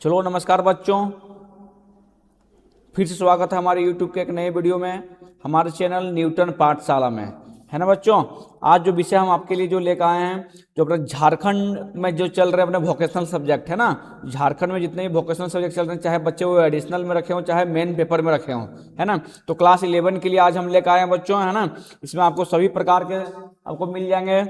चलो नमस्कार बच्चों, फिर से स्वागत है हमारे YouTube के एक नए वीडियो में हमारे चैनल न्यूटन पाठशाला में। है ना बच्चों, आज जो विषय हम आपके लिए जो लेकर आए हैं, जो अपने झारखंड में जो चल रहे अपने वोकेशनल सब्जेक्ट है ना, झारखंड में जितने भी वोकेशनल सब्जेक्ट चल रहे हैं, चाहे बच्चे वो एडिशनल में रखे हों चाहे मेन पेपर में रखे हों, है ना। तो क्लास 11 के लिए आज हम लेकर आए हैं बच्चों, है ना। इसमें आपको सभी प्रकार के आपको मिल जाएंगे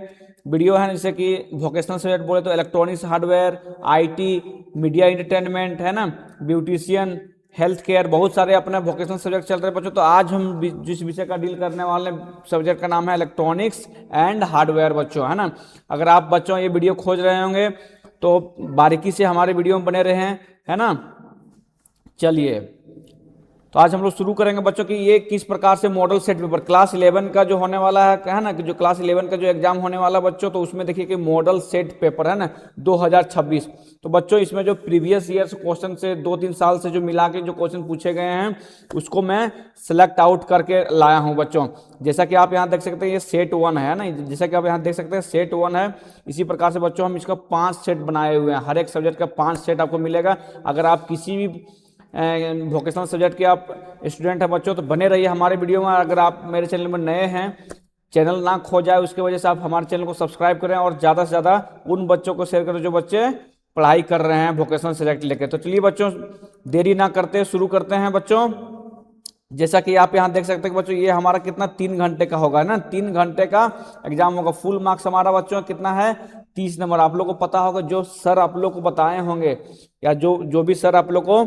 वीडियो है, जैसे कि वोकेशनल सब्जेक्ट बोले तो electronics hardware, IT, media entertainment, है ना, ब्यूटिशियन, हेल्थ केयर, बहुत सारे अपने वोकेशनल सब्जेक्ट चल रहे हैं बच्चों। तो आज हम जिस विषय का डील करने वाले सब्जेक्ट का नाम है इलेक्ट्रॉनिक्स एंड हार्डवेयर बच्चों, है ना। अगर आप बच्चों ये वीडियो खोज रहे होंगे तो बारीकी से हमारे वीडियो में बने रहें, है ना। चलिए, तो आज हम लोग शुरू करेंगे बच्चों की ये किस प्रकार से मॉडल सेट पेपर क्लास 11 का जो होने वाला है ना, कि जो क्लास 11 का जो एग्जाम होने वाला बच्चों, तो उसमें देखिए कि मॉडल सेट पेपर है ना 2026। तो बच्चों इसमें जो प्रीवियस ईयर्स क्वेश्चन से 2-3 साल से जो मिला के जो क्वेश्चन पूछे गए हैं उसको मैं सेलेक्ट आउट करके लाया हूं बच्चों। जैसा कि आप यहाँ देख सकते हैं ये सेट 1 है ना, जैसा कि आप यहाँ देख सकते हैं सेट 1 है। इसी प्रकार से बच्चों हम इसका 5 सेट बनाए हुए हैं, हर एक सब्जेक्ट का 5 सेट आपको मिलेगा। अगर आप किसी भी वोकेशनल सब्जेक्ट के आप स्टूडेंट हैं बच्चों तो बने रहिए हमारे वीडियो में। अगर आप मेरे चैनल में नए हैं, चैनल ना खो जाए उसके वजह से आप हमारे चैनल को सब्सक्राइब करें और ज़्यादा से ज़्यादा उन बच्चों को शेयर करें जो बच्चे पढ़ाई कर रहे हैं वोकेशनल सब्जेक्ट लेकर। तो चलिए बच्चों, देरी ना करते शुरू करते हैं बच्चों। जैसा कि आप यहाँ देख सकते हैं बच्चों, ये हमारा कितना 3 घंटे का होगा ना, 3 घंटे का एग्जाम होगा। फुल मार्क्स हमारा बच्चों कितना है 30 नंबर। आप लोग को पता होगा जो सर आप लोग को बताए होंगे या जो भी सर आप लोग को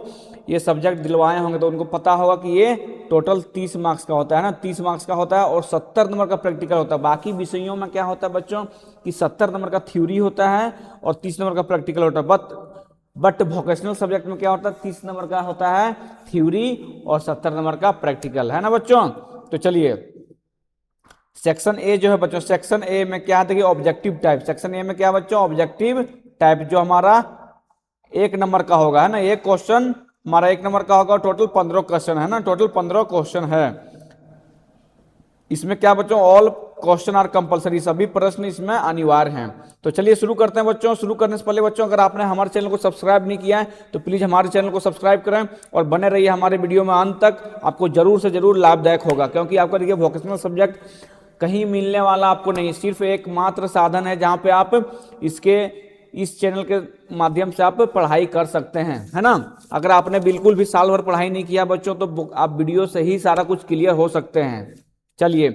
ये सब्जेक्ट दिलवाए होंगे तो उनको पता होगा कि ये टोटल 30 मार्क्स का होता है ना, 30 मार्क्स का होता है और 70 नंबर का प्रैक्टिकल होता है। बाकी विषयों में क्या होता है बच्चों कि 70 नंबर का थ्योरी होता है और 30 नंबर का प्रैक्टिकल होता है। बट वोकेशनल सब्जेक्ट में क्या होता है 30 नंबर का होता है थ्योरी और 70 नंबर का प्रैक्टिकल, है ना बच्चों। तो चलिए, सेक्शन ए जो है बच्चों, सेक्शन ए में क्या देखिए ऑब्जेक्टिव टाइप। सेक्शन ए में क्या बच्चों ऑब्जेक्टिव टाइप, जो हमारा 1 नंबर का होगा, है ना। एक क्वेश्चन हमारा 1 नंबर का होगा, टोटल 15 क्वेश्चन है ना, टोटल 15 क्वेश्चन है। इसमें क्या बच्चों ऑल क्वेश्चन आर कंपलसरी, सभी प्रश्न इसमें अनिवार्य हैं। तो चलिए शुरू करते हैं बच्चों। शुरू करने से पहले बच्चों अगर आपने हमारे चैनल को सब्सक्राइब नहीं किया है तो प्लीज हमारे चैनल को सब्सक्राइब करें और बने रहिए हमारे वीडियो में अंत तक। आपको जरूर से जरूर लाभदायक होगा, क्योंकि आपका देखिए वोकेशनल सब्जेक्ट कहीं मिलने वाला आपको नहीं, सिर्फ एकमात्र साधन है जहां पे आप इस चैनल के माध्यम से आप पढ़ाई कर सकते हैं, है ना। अगर आपने बिल्कुल भी साल भर पढ़ाई नहीं किया बच्चों तो आप वीडियो से ही सारा कुछ क्लियर हो सकते हैं। चलिए,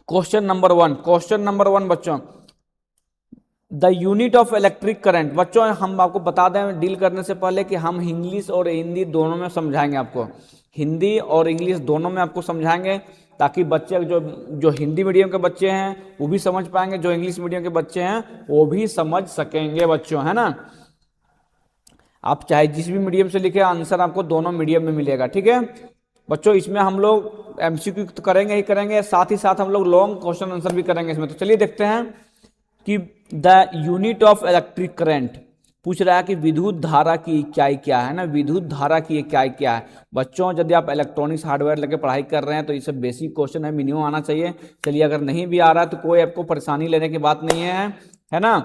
क्वेश्चन नंबर वन बच्चों, the unit of electric current. बच्चों हम आपको बता दें डील करने से पहले कि हम इंग्लिश और हिंदी दोनों में समझाएंगे आपको, हिंदी और इंग्लिश दोनों में आपको समझाएंगे, ताकि बच्चे जो जो हिंदी मीडियम के बच्चे हैं वो भी समझ पाएंगे, जो इंग्लिश मीडियम के बच्चे हैं वो भी समझ सकेंगे बच्चों, है ना। आप चाहे जिस भी मीडियम से लिखे आंसर आपको दोनों मीडियम में मिलेगा, ठीक है बच्चों। इसमें हम लोग MCQ तो करेंगे ही करेंगे, साथ ही साथ हम लोग लॉन्ग क्वेश्चन आंसर भी करेंगे इसमें। तो चलिए देखते हैं कि the unit of electric current पूछ रहा है कि विद्युत धारा की इकाई क्या है ना, विद्युत धारा की इकाई क्या है बच्चों। यदि आप इलेक्ट्रॉनिक्स हार्डवेयर लेके पढ़ाई कर रहे हैं तो इसे बेसिक क्वेश्चन है, मिनिमम आना चाहिए। चलिए, अगर नहीं भी आ रहा है तो कोई आपको परेशानी लेने की बात नहीं है ना।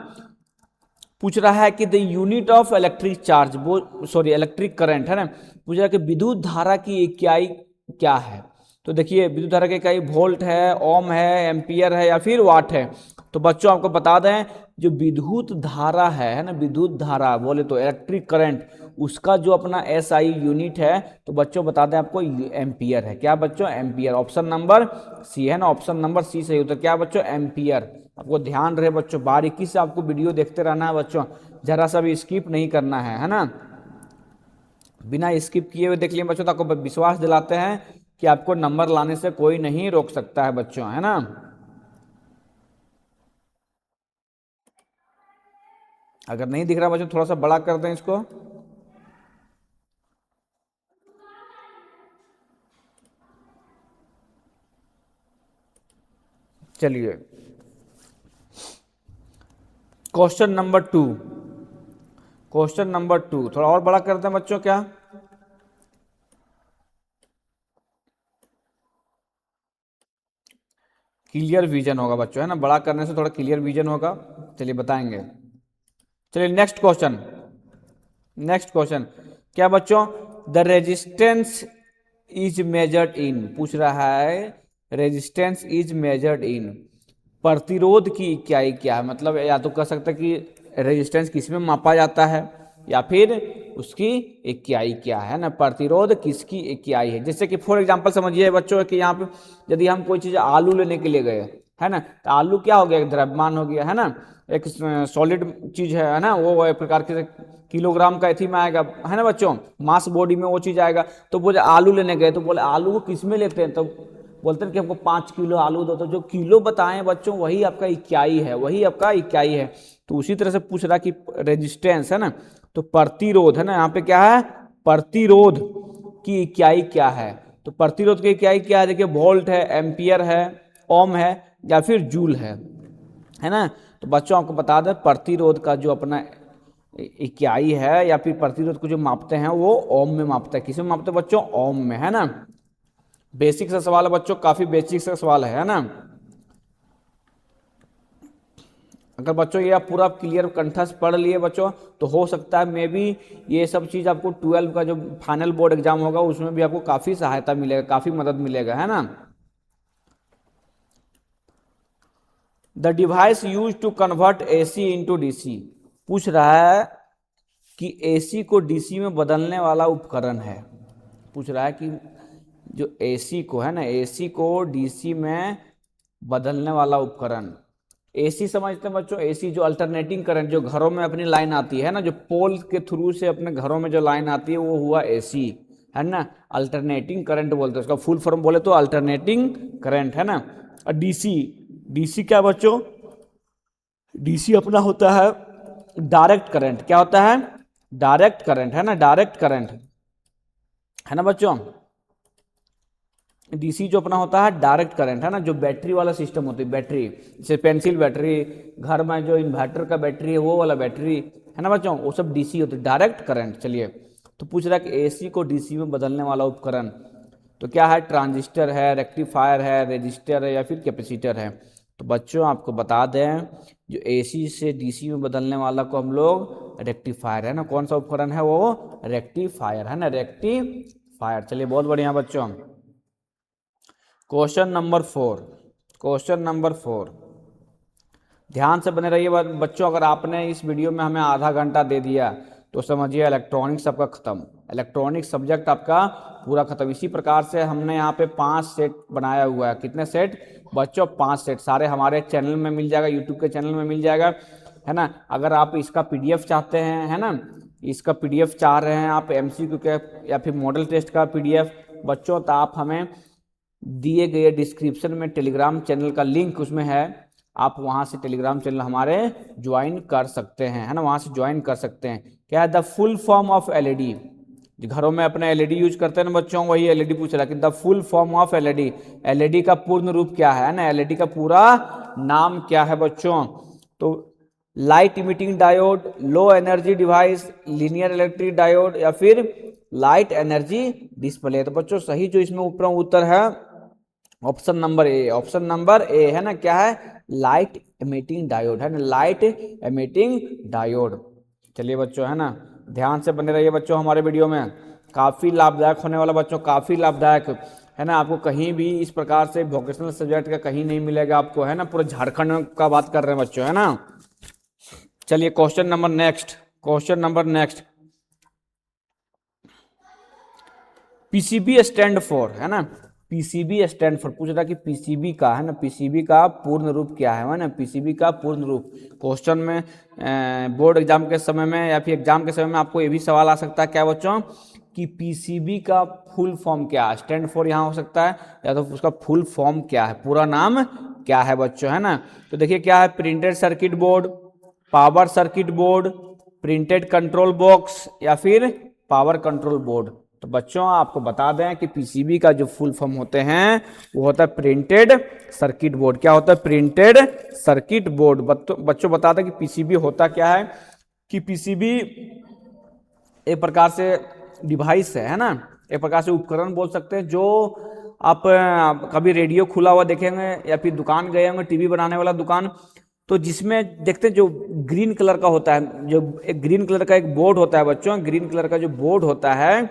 पूछ रहा है कि the unit of electric charge, वो सॉरी इलेक्ट्रिक करंट, है ना। पूछ रहा है कि विद्युत धारा की इकाई क्या है। तो देखिए विद्युत धारा की इकाई वोल्ट है, ओम है, एम्पियर है या फिर वाट है। तो बच्चों आपको बता दें जो विद्युत धारा है ना, विद्युत धारा बोले तो इलेक्ट्रिक करंट, उसका जो अपना SI यूनिट है तो बच्चों बता दें आपको एम्पियर है। क्या बच्चों एम्पियर, ऑप्शन नंबर सी है ना, ऑप्शन नंबर सी सही होता है। क्या बच्चों एम्पियर। आपको ध्यान रहे बच्चों, बारीकी से आपको वीडियो देखते रहना है बच्चों, जरा सा भी स्किप नहीं करना है ना। बिना स्किप किए हुए देख लिए बच्चों तो आपको विश्वास दिलाते हैं कि आपको नंबर लाने से कोई नहीं रोक सकता है बच्चों, है ना। अगर नहीं दिख रहा बच्चों थोड़ा सा बड़ा कर दें इसको। चलिए, क्वेश्चन नंबर 2, क्वेश्चन नंबर 2 थोड़ा और बड़ा कर दें बच्चों क्या। क्लियर विजन होगा बच्चों, है ना, बड़ा करने से थोड़ा क्लियर विजन होगा। चलिए बताएंगे। चलिए नेक्स्ट क्वेश्चन, नेक्स्ट क्वेश्चन क्या बच्चों, the resistance is measured in, पूछ रहा है रेजिस्टेंस इज मेजर्ड इन, प्रतिरोध की इकाई क्या है। मतलब या तो कह सकते हैं कि रेजिस्टेंस किस में मापा जाता है, या फिर उसकी इकाई क्या है ना, प्रतिरोध किसकी इकाई है। जैसे कि फॉर एग्जांपल समझिए बच्चों कि यहाँ पे यदि हम कोई चीज आलू लेने के लिए गए है ना, तो आलू क्या हो गया, एक द्रव्यमान हो गया है ना, एक सॉलिड चीज है ना, वो एक प्रकार के किलोग्राम का एथी में आएगा है ना बच्चों, मास बॉडी में वो चीज आएगा। तो बोले आलू लेने गए तो बोले आलू को किस में लेते हैं, तो बोलते हैं कि हमको 5 किलो आलू दो, तो जो किलो बताएं बच्चों वही आपका इकाई है, वही आपका इकाई है। तो उसी तरह से पूछ रहा कि रेजिस्टेंस है ना, तो प्रतिरोध है ना, यहाँ पे क्या है, प्रतिरोध की इकाई क्या है। तो प्रतिरोध की इकाई क्या है, देखिए वोल्ट है, एम्पियर है, ओम है, या फिर जूल है ना। तो बच्चों आपको बता दें प्रतिरोध का जो अपना इकाई है या फिर प्रतिरोध को जो मापते हैं वो ओम में मापते हैं। किसमें मापते हैं बच्चों, ओम में, है ना। बेसिक सा सवाल है बच्चों, काफी बेसिक सा सवाल है ना। अगर बच्चों ये आप पूरा क्लियर कंठस्थ पढ़ लिए बच्चों, तो हो सकता है मे बी ये सब चीज आपको 12 का जो फाइनल बोर्ड एग्जाम होगा उसमें भी आपको काफी सहायता मिलेगा, काफी मदद मिलेगा, है ना। The device use to convert AC into DC, पूछ रहा है कि एसी को डीसी में बदलने वाला उपकरण है। पूछ रहा है कि जो एसी को है ना, एसी को डीसी में बदलने वाला उपकरण। एसी समझते हैं बच्चों, एसी जो अल्टरनेटिंग करंट जो घरों में अपनी लाइन आती है ना, जो पोल के थ्रू से अपने घरों में जो लाइन आती है वो हुआ एसी, है ना। अल्टरनेटिंग करंट बोलते हैं उसका, फुल फॉर्म बोले तो अल्टरनेटिंग करंट, है ना। और डीसी, डीसी क्या बच्चों, डीसी अपना होता है डायरेक्ट करंट। क्या होता है, डायरेक्ट करंट, है ना, डायरेक्ट करंट, है ना बच्चों। डीसी जो अपना होता है डायरेक्ट करंट, है ना, जो बैटरी वाला सिस्टम होती है, बैटरी जैसे पेंसिल बैटरी, घर में जो इन्वर्टर का बैटरी है वो वाला बैटरी, है ना बच्चों, वो सब डीसी होती है, डायरेक्ट करंट। चलिए, तो पूछ रहा है कि एसी को डीसी में बदलने वाला उपकरण तो क्या है, ट्रांजिस्टर है, रेक्टिफायर है, रेजिस्टर है, या फिर कैपेसिटर है। तो बच्चों आपको बता दें जो एसी से डीसी में बदलने वाला को हम लोग रेक्टिफायर, है ना, कौन सा उपकरण है वो, रेक्टिफायर, है ना, रेक्टिफायर। चलिए बहुत बढ़िया बच्चों। क्वेश्चन नंबर 4, क्वेश्चन नंबर 4, ध्यान से बने रहिए बच्चों। अगर आपने इस वीडियो में हमें आधा घंटा दे दिया तो समझिए इलेक्ट्रॉनिक्स आपका खत्म, इलेक्ट्रॉनिक सब्जेक्ट आपका पूरा खत्म। इसी प्रकार से हमने यहाँ पे 5 सेट बनाया हुआ है। कितने सेट बच्चों, 5 सेट, सारे हमारे चैनल में मिल जाएगा, यूट्यूब के चैनल में मिल जाएगा, है ना। अगर आप इसका पीडीएफ चाहते हैं, है ना, इसका पीडीएफ चाह रहे हैं आप, एमसीक्यू के या फिर मॉडल टेस्ट का पीडीएफ बच्चों, तो आप हमें दिए गए डिस्क्रिप्शन में टेलीग्राम चैनल का लिंक उसमें है, आप वहां से टेलीग्राम चैनल हमारे ज्वाइन कर सकते हैं, है ना, वहां से ज्वाइन कर सकते हैं। क्या है, the full form of LED, घरों में अपने एलईडी यूज करते हैं ना बच्चों, वही एलईडी पूछ रहा है कि the full form of LED, LED का पूर्ण रूप क्या है ना, एलईडी का पूरा नाम क्या है बच्चों। तो light emitting diode, low energy device, linear electric diode, या फिर लाइट एनर्जी डिस्प्ले। तो बच्चों सही जो इसमें ऊपर उत्तर है option number A, option number A, है ना, क्या है, लाइट एमिटिंग डायोड, है ना, लाइट एमिटिंग डायोड। चलिए बच्चों, है ना, ध्यान से बने रहिए बच्चों हमारे वीडियो में, काफी लाभदायक होने वाला बच्चों, काफी लाभदायक, है ना। आपको कहीं भी इस प्रकार से वोकेशनल सब्जेक्ट का कहीं नहीं मिलेगा आपको, है ना, पूरे झारखंड का बात कर रहे हैं बच्चों, है ना। चलिए question number next, question number next, PCB stand for, है ना, पीसीबी स्टैंड फॉर, पूछ रहा कि पीसीबी का, है ना, पीसीबी का पूर्ण रूप क्या है ना, पीसीबी का पूर्ण रूप। क्वेश्चन में बोर्ड एग्जाम के समय में या फिर एग्जाम के समय में आपको ये भी सवाल आ सकता है क्या बच्चों, कि पीसीबी का फुल फॉर्म क्या है, स्टैंड फॉर यहाँ हो सकता है, या तो उसका फुल फॉर्म क्या है, पूरा नाम क्या है बच्चों, है ना। तो देखिए क्या है, printed circuit board, power circuit board, printed control box, या फिर पावर कंट्रोल बोर्ड। तो बच्चों आपको बता दें कि पीसीबी का जो फुल फॉर्म होते हैं वो होता है प्रिंटेड सर्किट बोर्ड। क्या होता है, प्रिंटेड सर्किट बोर्ड। बच्चों बता दें कि पीसीबी होता क्या है, कि पीसीबी एक प्रकार से डिवाइस है ना, एक प्रकार से उपकरण बोल सकते हैं, जो आप कभी रेडियो खुला हुआ देखेंगे या फिर दुकान गए होंगे टीवी बनाने वाला दुकान, तो जिसमें देखते हैं जो ग्रीन कलर का होता है, जो एक ग्रीन कलर का एक बोर्ड होता है बच्चों, ग्रीन कलर का जो बोर्ड होता है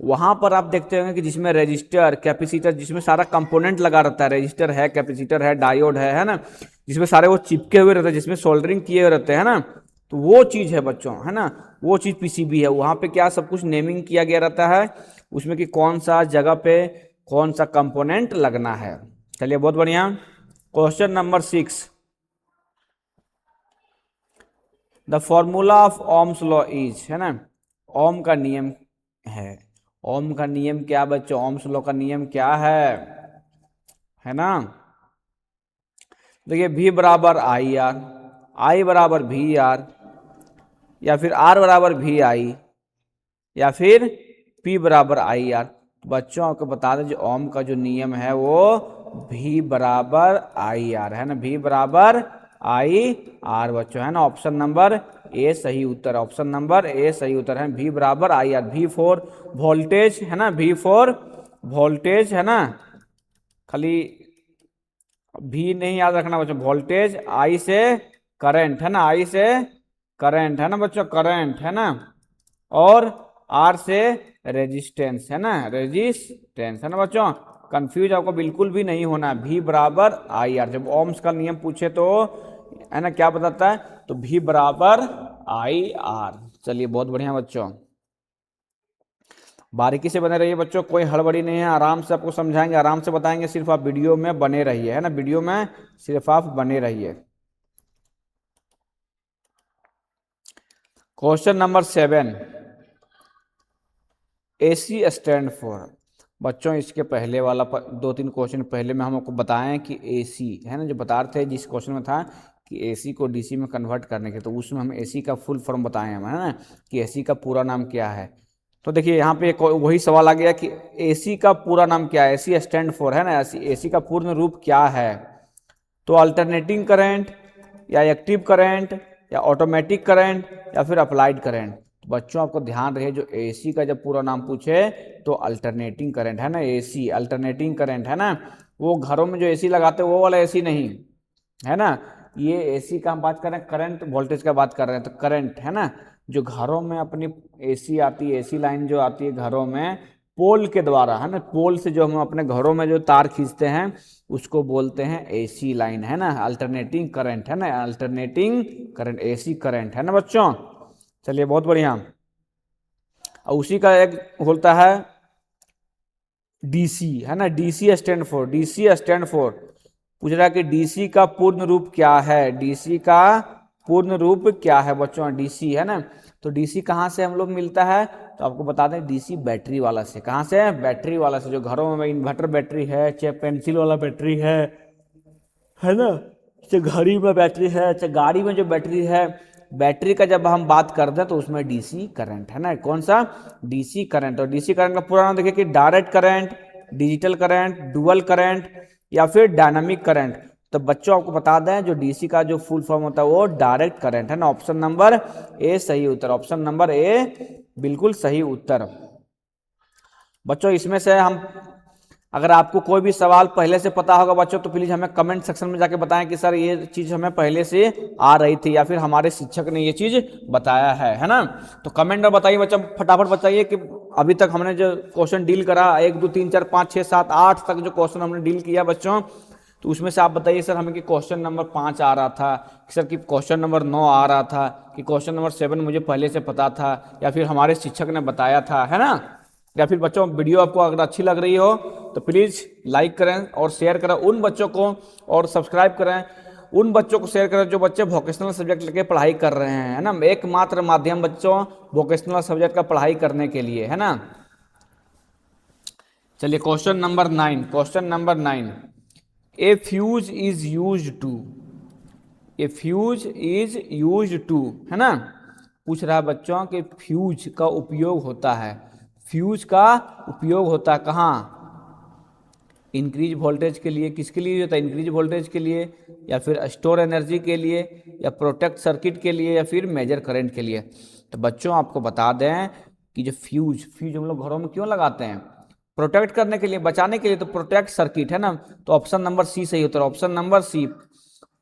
वहां पर आप देखते होंगे कि जिसमें रजिस्टर, कैपेसिटर, जिसमें सारा कंपोनेंट लगा रहता है, रजिस्टर है, कैपेसिटर है, डायोड है ना, जिसमें सारे वो चिपके हुए रहते हैं, जिसमें सोल्डरिंग किए हुए रहते हैं ना, तो वो चीज है बच्चों, है ना, वो चीज पीसीबी है। वहां पे क्या सब कुछ नेमिंग किया गया रहता है उसमें कि कौन सा जगह पे कौन सा कंपोनेंट लगना है। चलिए बहुत बढ़िया। Question number 6, the formula of Ohm's law is, है ना, ओम का नियम है। ओम का नियम क्या बच्चों, ओम्स लॉ का नियम क्या है ना, देखिए V बराबर आई आर, आई बराबर वी आर, या फिर आर बराबर वी आई, या फिर P बराबर आई आर। बच्चों आपको बता दें जो ओम का जो नियम है वो V बराबर आई आर है ना, V बराबर आई आर बच्चों, है ना। ऑप्शन नंबर ए सही उत्तर, ऑप्शन नंबर ए सही उत्तर है, V बराबर I R. V for voltage है ना, V फॉर वोल्टेज है ना, खाली भी नहीं याद रखना बच्चों, वोल्टेज, आई से करंट है ना, आई से करंट है ना बच्चों, करंट है ना, और आर से रेजिस्टेंस है ना, रेजिस्टेंस है ना बच्चों। कंफ्यूज आपको बिल्कुल भी नहीं होना, भी बराबर आई आर। जब ओम्स का नियम पूछे तो है ना क्या बताता है, तो भी बराबर आई आर। चलिए बहुत बढ़िया बच्चों, बारीकी से बने रहिए बच्चों, कोई हड़बड़ी नहीं है, आराम से आपको समझाएंगे, आराम से बताएंगे, सिर्फ आप वीडियो में बने रहिए, है ना, वीडियो में सिर्फ आप बने रहिए। Question number 7, AC stand for. बच्चों इसके पहले वाला 2-3 क्वेश्चन पहले में हम आपको बताएं कि एसी है ना, जो बता रहे थे जिस क्वेश्चन में था कि एसी को डीसी में कन्वर्ट करने के, तो उसमें हम एसी का फुल फॉर्म बताए हम, है ना, कि एसी का पूरा नाम क्या है। तो देखिए यहाँ पे वही सवाल आ गया कि एसी का पूरा नाम क्या है, एसी स्टैंड फॉर, है ना, एसी का पूर्ण रूप क्या है। तो अल्टरनेटिंग करंट, या एक्टिव करंट, या ऑटोमेटिक करंट, या फिर अप्लाइड करंट। बच्चों आपको ध्यान रहे जो एसी का जब पूरा नाम पूछे तो अल्टरनेटिंग करंट है ना, एसी अल्टरनेटिंग करंट है ना, वो घरों में जो एसी लगाते हैं वो वाला एसी नहीं है ना, ये एसी का हम बात कर रहे हैं, करंट वोल्टेज का बात कर रहे हैं, तो करंट है ना, जो घरों में अपनी एसी आती है, एसी लाइन जो आती है घरों में पोल के द्वारा, है ना, पोल से जो हम अपने घरों में जो तार खींचते हैं उसको बोलते हैं एसी लाइन, है ना, अल्टरनेटिंग करंट है ना, अल्टरनेटिंग करंट, एसी करंट है ना बच्चों। चलिए बहुत बढ़िया। और उसी का एक होता है डीसी, है ना, DC stand for, DC stand for, पूछ रहा है कि डीसी का पूर्ण रूप क्या है, डीसी का पूर्ण रूप क्या है बच्चों, डीसी है ना। तो डीसी कहाँ से हम लोग मिलता है, तो आपको बता दें डीसी बैटरी वाला से, कहाँ से, बैटरी वाला से, जो घरों में इन्वर्टर बैटरी है, चाहे पेंसिल वाला बैटरी है ना, चाहे घड़ी में बैटरी है, चाहे गाड़ी में जो बैटरी है, बैटरी का जब हम बात करते हैं तो उसमें डीसी करंट है ना, कौन सा, डीसी करंट। और डीसी करंट का पूरा नाम देखिए कि direct current, digital current, dual current, या फिर डायनामिक करंट। तो बच्चों आपको बता दें जो डीसी का जो फुल फॉर्म होता है वो डायरेक्ट करंट है ना, ऑप्शन नंबर ए सही उत्तर, ऑप्शन नंबर ए बिल्कुल सही उत्तर। बच्चों इसमें से हम, अगर आपको कोई भी सवाल पहले से पता होगा बच्चों तो प्लीज हमें कमेंट सेक्शन में जाके बताएं कि सर ये चीज हमें पहले से आ रही थी या फिर हमारे शिक्षक ने ये चीज बताया है ना। तो कमेंट में बताइए बच्चों, फटाफट बताइए कि अभी तक हमने जो क्वेश्चन डील करा 1 2 3 4 5 6 7 8 तक जो क्वेश्चन हमने डील किया बच्चों, तो उसमें से आप बताइए सर हमें कि क्वेश्चन नंबर 5 आ रहा था, कि सर कि क्वेश्चन नंबर 9 आ रहा था, कि क्वेश्चन नंबर 7 मुझे पहले से पता था या फिर हमारे शिक्षक ने बताया था, है ना। या फिर बच्चों वीडियो आपको अगर अच्छी लग रही हो तो प्लीज लाइक करें और शेयर करें उन बच्चों को, और सब्सक्राइब करें उन बच्चों को, शेयर करें जो बच्चे वोकेशनल सब्जेक्ट लेके पढ़ाई कर रहे हैं, है ना, एकमात्र माध्यम बच्चों वोकेशनल सब्जेक्ट का पढ़ाई करने के लिए, है ना। चलिए question number 9, question number 9, a fuse is use to, a fuse is use to, है ना, पूछ रहा है बच्चों कि फ्यूज का उपयोग होता है, फ्यूज का उपयोग होता है कहाँ, इंक्रीज वोल्टेज के लिए, किसके लिए होता है, इंक्रीज वोल्टेज के लिए, या फिर स्टोर एनर्जी के लिए, या प्रोटेक्ट सर्किट के लिए, या फिर मेजर करंट के लिए। तो बच्चों आपको बता दें कि जो फ्यूज फ्यूज हम लोग घरों में क्यों लगाते हैं, प्रोटेक्ट करने के लिए, बचाने के लिए, तो प्रोटेक्ट सर्किट है ना, तो ऑप्शन नंबर सी सही होता है, option number C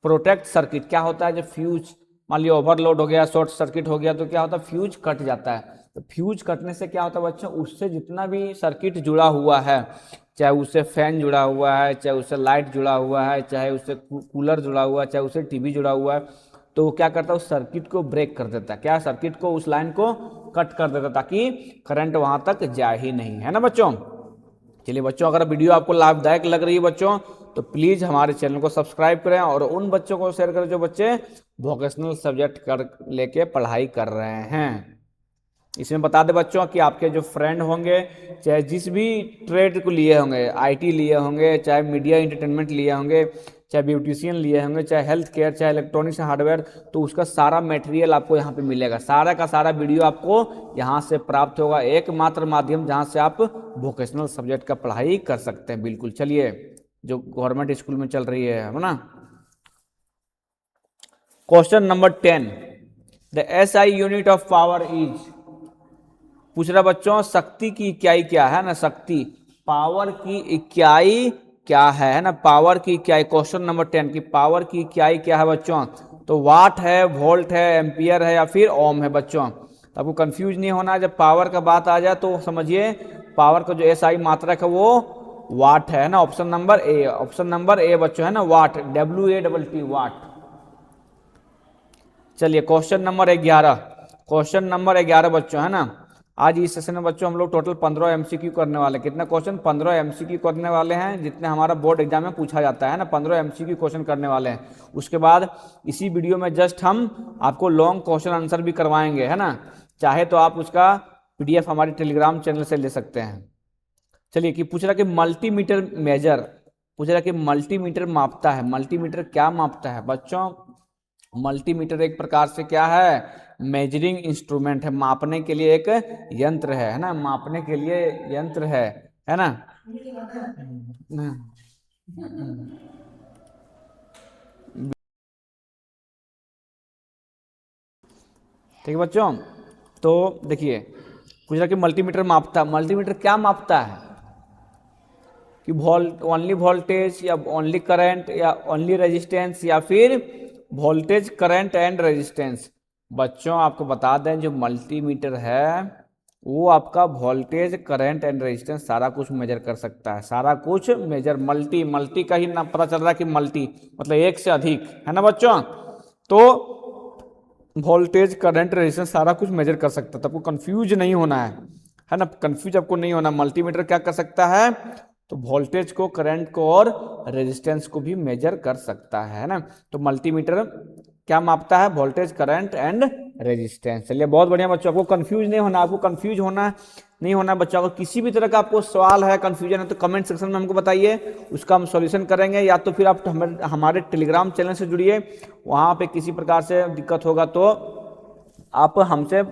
protect circuit क्या होता है, जब फ्यूज मान लिया ओवरलोड हो गया, शॉर्ट सर्किट हो गया तो क्या होता है, फ्यूज कट जाता है। तो फ्यूज कटने से क्या होता है बच्चों, उससे जितना भी सर्किट जुड़ा हुआ है, चाहे उससे फैन जुड़ा हुआ है, चाहे उससे लाइट जुड़ा हुआ है, चाहे उससे कूलर जुड़ा हुआ है, चाहे उससे टीवी जुड़ा हुआ है, तो वो क्या करता है, उस सर्किट को ब्रेक कर देता है। क्या, सर्किट को, उस लाइन को कट कर देता है, ताकि करंट वहां तक जाए ही नहीं, है ना बच्चों। चलिए बच्चों, अगर वीडियो आपको लाभदायक लग रही है बच्चों, तो प्लीज़ हमारे चैनल को सब्सक्राइब करें और उन बच्चों को शेयर करें जो बच्चे वोकेशनल सब्जेक्ट कर लेके पढ़ाई कर रहे हैं। इसमें बता दें बच्चों कि आपके जो फ्रेंड होंगे, चाहे जिस भी ट्रेड को लिए होंगे, आईटी लिए होंगे, चाहे मीडिया एंटरटेनमेंट लिए होंगे, चाहे ब्यूटिशियन लिए होंगे, चाहे हेल्थ केयर, चाहे इलेक्ट्रॉनिक्स हार्डवेयर, तो उसका सारा मटेरियल आपको यहाँ पे मिलेगा। सारा का सारा वीडियो आपको यहाँ से प्राप्त होगा, एकमात्र माध्यम जहाँ से आप वोकेशनल सब्जेक्ट का पढ़ाई कर सकते हैं। बिल्कुल, चलिए, जो गवर्नमेंट स्कूल में चल रही है ना। Question number 10, the SI unit of power is, पूछ रहा बच्चों शक्ति की इकाई क्या है ना, शक्ति, पावर की इकाई क्या है ना, पावर की इकाई। क्वेश्चन नंबर 10 की पावर की इकाई क्या है बच्चों, तो वाट है, वोल्ट है, एम्पियर है या फिर ओम है बच्चों। तो आपको कंफ्यूज नहीं होना है, जब पावर का बात आ जाए तो समझिए पावर का जो एसआई मात्रक है वो वाट है ना। Option number A, option number A बच्चों है ना, वाट, WATT, वाट। चलिए क्वेश्चन नंबर 11, क्वेश्चन नंबर 11 बच्चों है ना। आज इस सेशन में बच्चों हम लोग टोटल 15 एमसीक्यू करने वाले हैं। कितना क्वेश्चन, 15 एमसीक्यू करने वाले हैं, जितने हमारा बोर्ड एग्जाम में पूछा जाता है ना, 15 एमसीक्यू क्वेश्चन करने वाले हैं। उसके बाद इसी वीडियो में जस्ट हम आपको लॉन्ग क्वेश्चन आंसर भी करवाएंगे, है ना। चाहे तो आप उसका PDF हमारे टेलीग्राम चैनल से ले सकते हैं। चलिए, कि पूछ रहा कि मल्टीमीटर मेजर, पूछ रहा कि मल्टीमीटर मापता है, मल्टीमीटर क्या मापता है बच्चों। मल्टीमीटर एक प्रकार से क्या है, मेजरिंग इंस्ट्रूमेंट है, मापने के लिए एक यंत्र है ना, मापने के लिए यंत्र है ना। ठीक है बच्चों, तो देखिए पूछ रहा कि मल्टीमीटर मापता, मल्टीमीटर क्या मापता है, कि ओनली वोल्टेज या ओनली करंट या ओनली रेजिस्टेंस या फिर वोल्टेज करंट एंड रेजिस्टेंस। बच्चों आपको बता दें जो मल्टीमीटर है वो आपका वोल्टेज करंट एंड रेजिस्टेंस सारा कुछ मेजर कर सकता है, सारा कुछ मेजर, मल्टी का ही ना पता चल रहा है कि मल्टी मतलब एक से अधिक, है ना बच्चों। तो वोल्टेज करंट रेजिस्टेंस सारा कुछ मेजर कर सकता है, तो आपको कंफ्यूज नहीं होना है ना, कंफ्यूज आपको नहीं होना। मल्टीमीटर क्या कर सकता है, तो वोल्टेज को, करंट को और रेजिस्टेंस को भी मेजर कर सकता है ना। तो मल्टीमीटर क्या मापता है, वोल्टेज करंट एंड रेजिस्टेंस। चलिए बहुत बढ़िया बच्चों, आपको कंफ्यूज नहीं होना, आपको कंफ्यूज होना नहीं होना बच्चों। अगर किसी भी तरह का आपको सवाल है, कंफ्यूजन है, तो कमेंट सेक्शन में हमको बताइए, उसका हम सॉल्यूशन करेंगे। या तो फिर आप हमारे टेलीग्राम चैनल से जुड़िए, वहाँ पे किसी प्रकार से दिक्कत होगा तो आप हमसे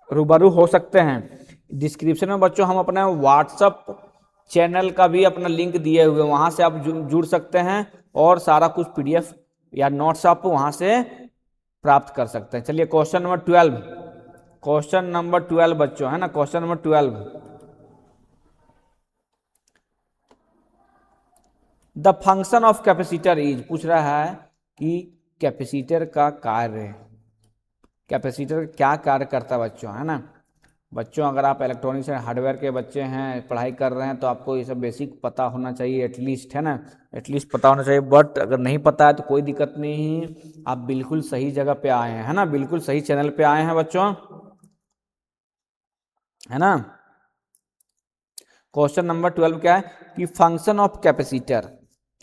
रूबरू हो सकते हैं। डिस्क्रिप्शन में बच्चों हम अपना व्हाट्सअप चैनल का भी अपना लिंक दिए हुए हैं, वहाँ से आप जुड़ सकते हैं और सारा कुछ PDF या नोट्स आप वहाँ से प्राप्त कर सकते हैं। चलिए क्वेश्चन नंबर 12, क्वेश्चन नंबर 12 बच्चों है ना, question number 12, the function of capacitor is, पूछ रहा है कि कैपेसिटर का कार्य, कैपेसिटर क्या कार्य करता है बच्चों, है ना। बच्चों अगर आप इलेक्ट्रॉनिक्स एंड हार्डवेयर के बच्चे हैं, पढ़ाई कर रहे हैं, तो आपको ये सब बेसिक पता होना चाहिए एटलीस्ट, है ना, एटलीस्ट पता होना चाहिए। बट अगर नहीं पता है तो कोई दिक्कत नहीं, आप बिल्कुल सही जगह पे आए हैं, है ना, बिल्कुल सही चैनल पे आए हैं बच्चों, है ना। क्वेश्चन नंबर 12 क्या है, कि फंक्शन ऑफ कैपेसिटर,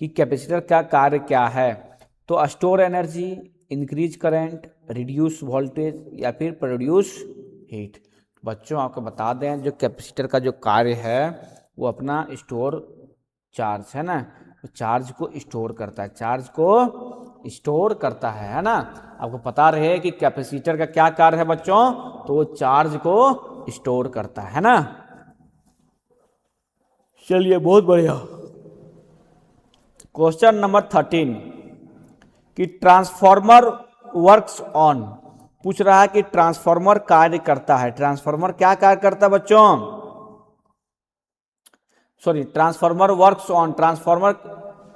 कि कैपेसिटर का कार्य क्या है, तो store energy, increase current, reduce voltage या फिर प्रोड्यूस हीट। बच्चों आपको बता दें जो कैपेसिटर का जो कार्य है वो अपना स्टोर चार्ज, है ना, तो चार्ज को स्टोर करता है, चार्ज को स्टोर करता है ना। आपको पता रहे कि कैपेसिटर का क्या कार्य है बच्चों, तो वो चार्ज को स्टोर करता है ना। चलिए बहुत बढ़िया, क्वेश्चन नंबर 13, कि ट्रांसफॉर्मर वर्क्स ऑन, पूछ रहा है कि ट्रांसफॉर्मर कार्य करता है, ट्रांसफॉर्मर क्या कार्य करता है बच्चों, sorry transformer works on, transformer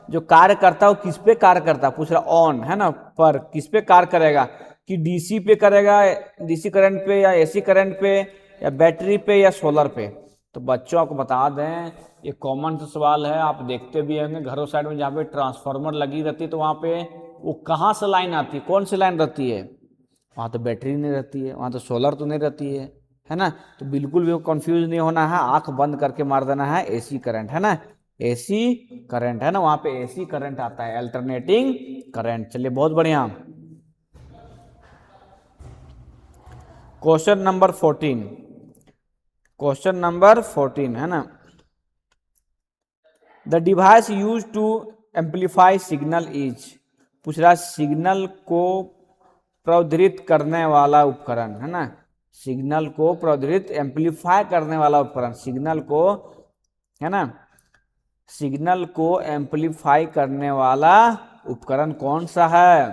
जो कार्य करता है वो किस पे कार्य करता है, पूछ रहा ऑन है ना, पर किस पे कार्य करेगा, कि डीसी पे करेगा, डीसी करंट पे या एसी करंट पे या बैटरी पे या सोलर पे। तो बच्चों आपको बता दें ये कॉमन सा सवाल है, आप देखते भी होंगे घरों साइड में जहाँ पे ट्रांसफार्मर लगी रहती है तो वहाँ पे वो कहाँ से लाइन आती है, कौन सी लाइन रहती है, वहाँ तो बैटरी नहीं रहती है, वहाँ तो सोलर तो नहीं रहती है ना। तो बिल्कुल भी कंफ्यूज नहीं होना है, आंख बंद करके मार देना है एसी करंट है ना, एसी करंट है ना, वहां पे एसी करंट आता है, अल्टरनेटिंग करंट। चलिए बहुत बढ़िया। क्वेश्चन नंबर 14, क्वेश्चन नंबर 14 है ना, the device use to amplify signal is, पूछ रहा सिग्नल को प्रवर्धित करने वाला उपकरण है ना, सिग्नल को प्रवर्धित एम्पलीफाई करने वाला उपकरण, सिग्नल को है ना, सिग्नल को एम्पलीफाई करने वाला उपकरण कौन सा है।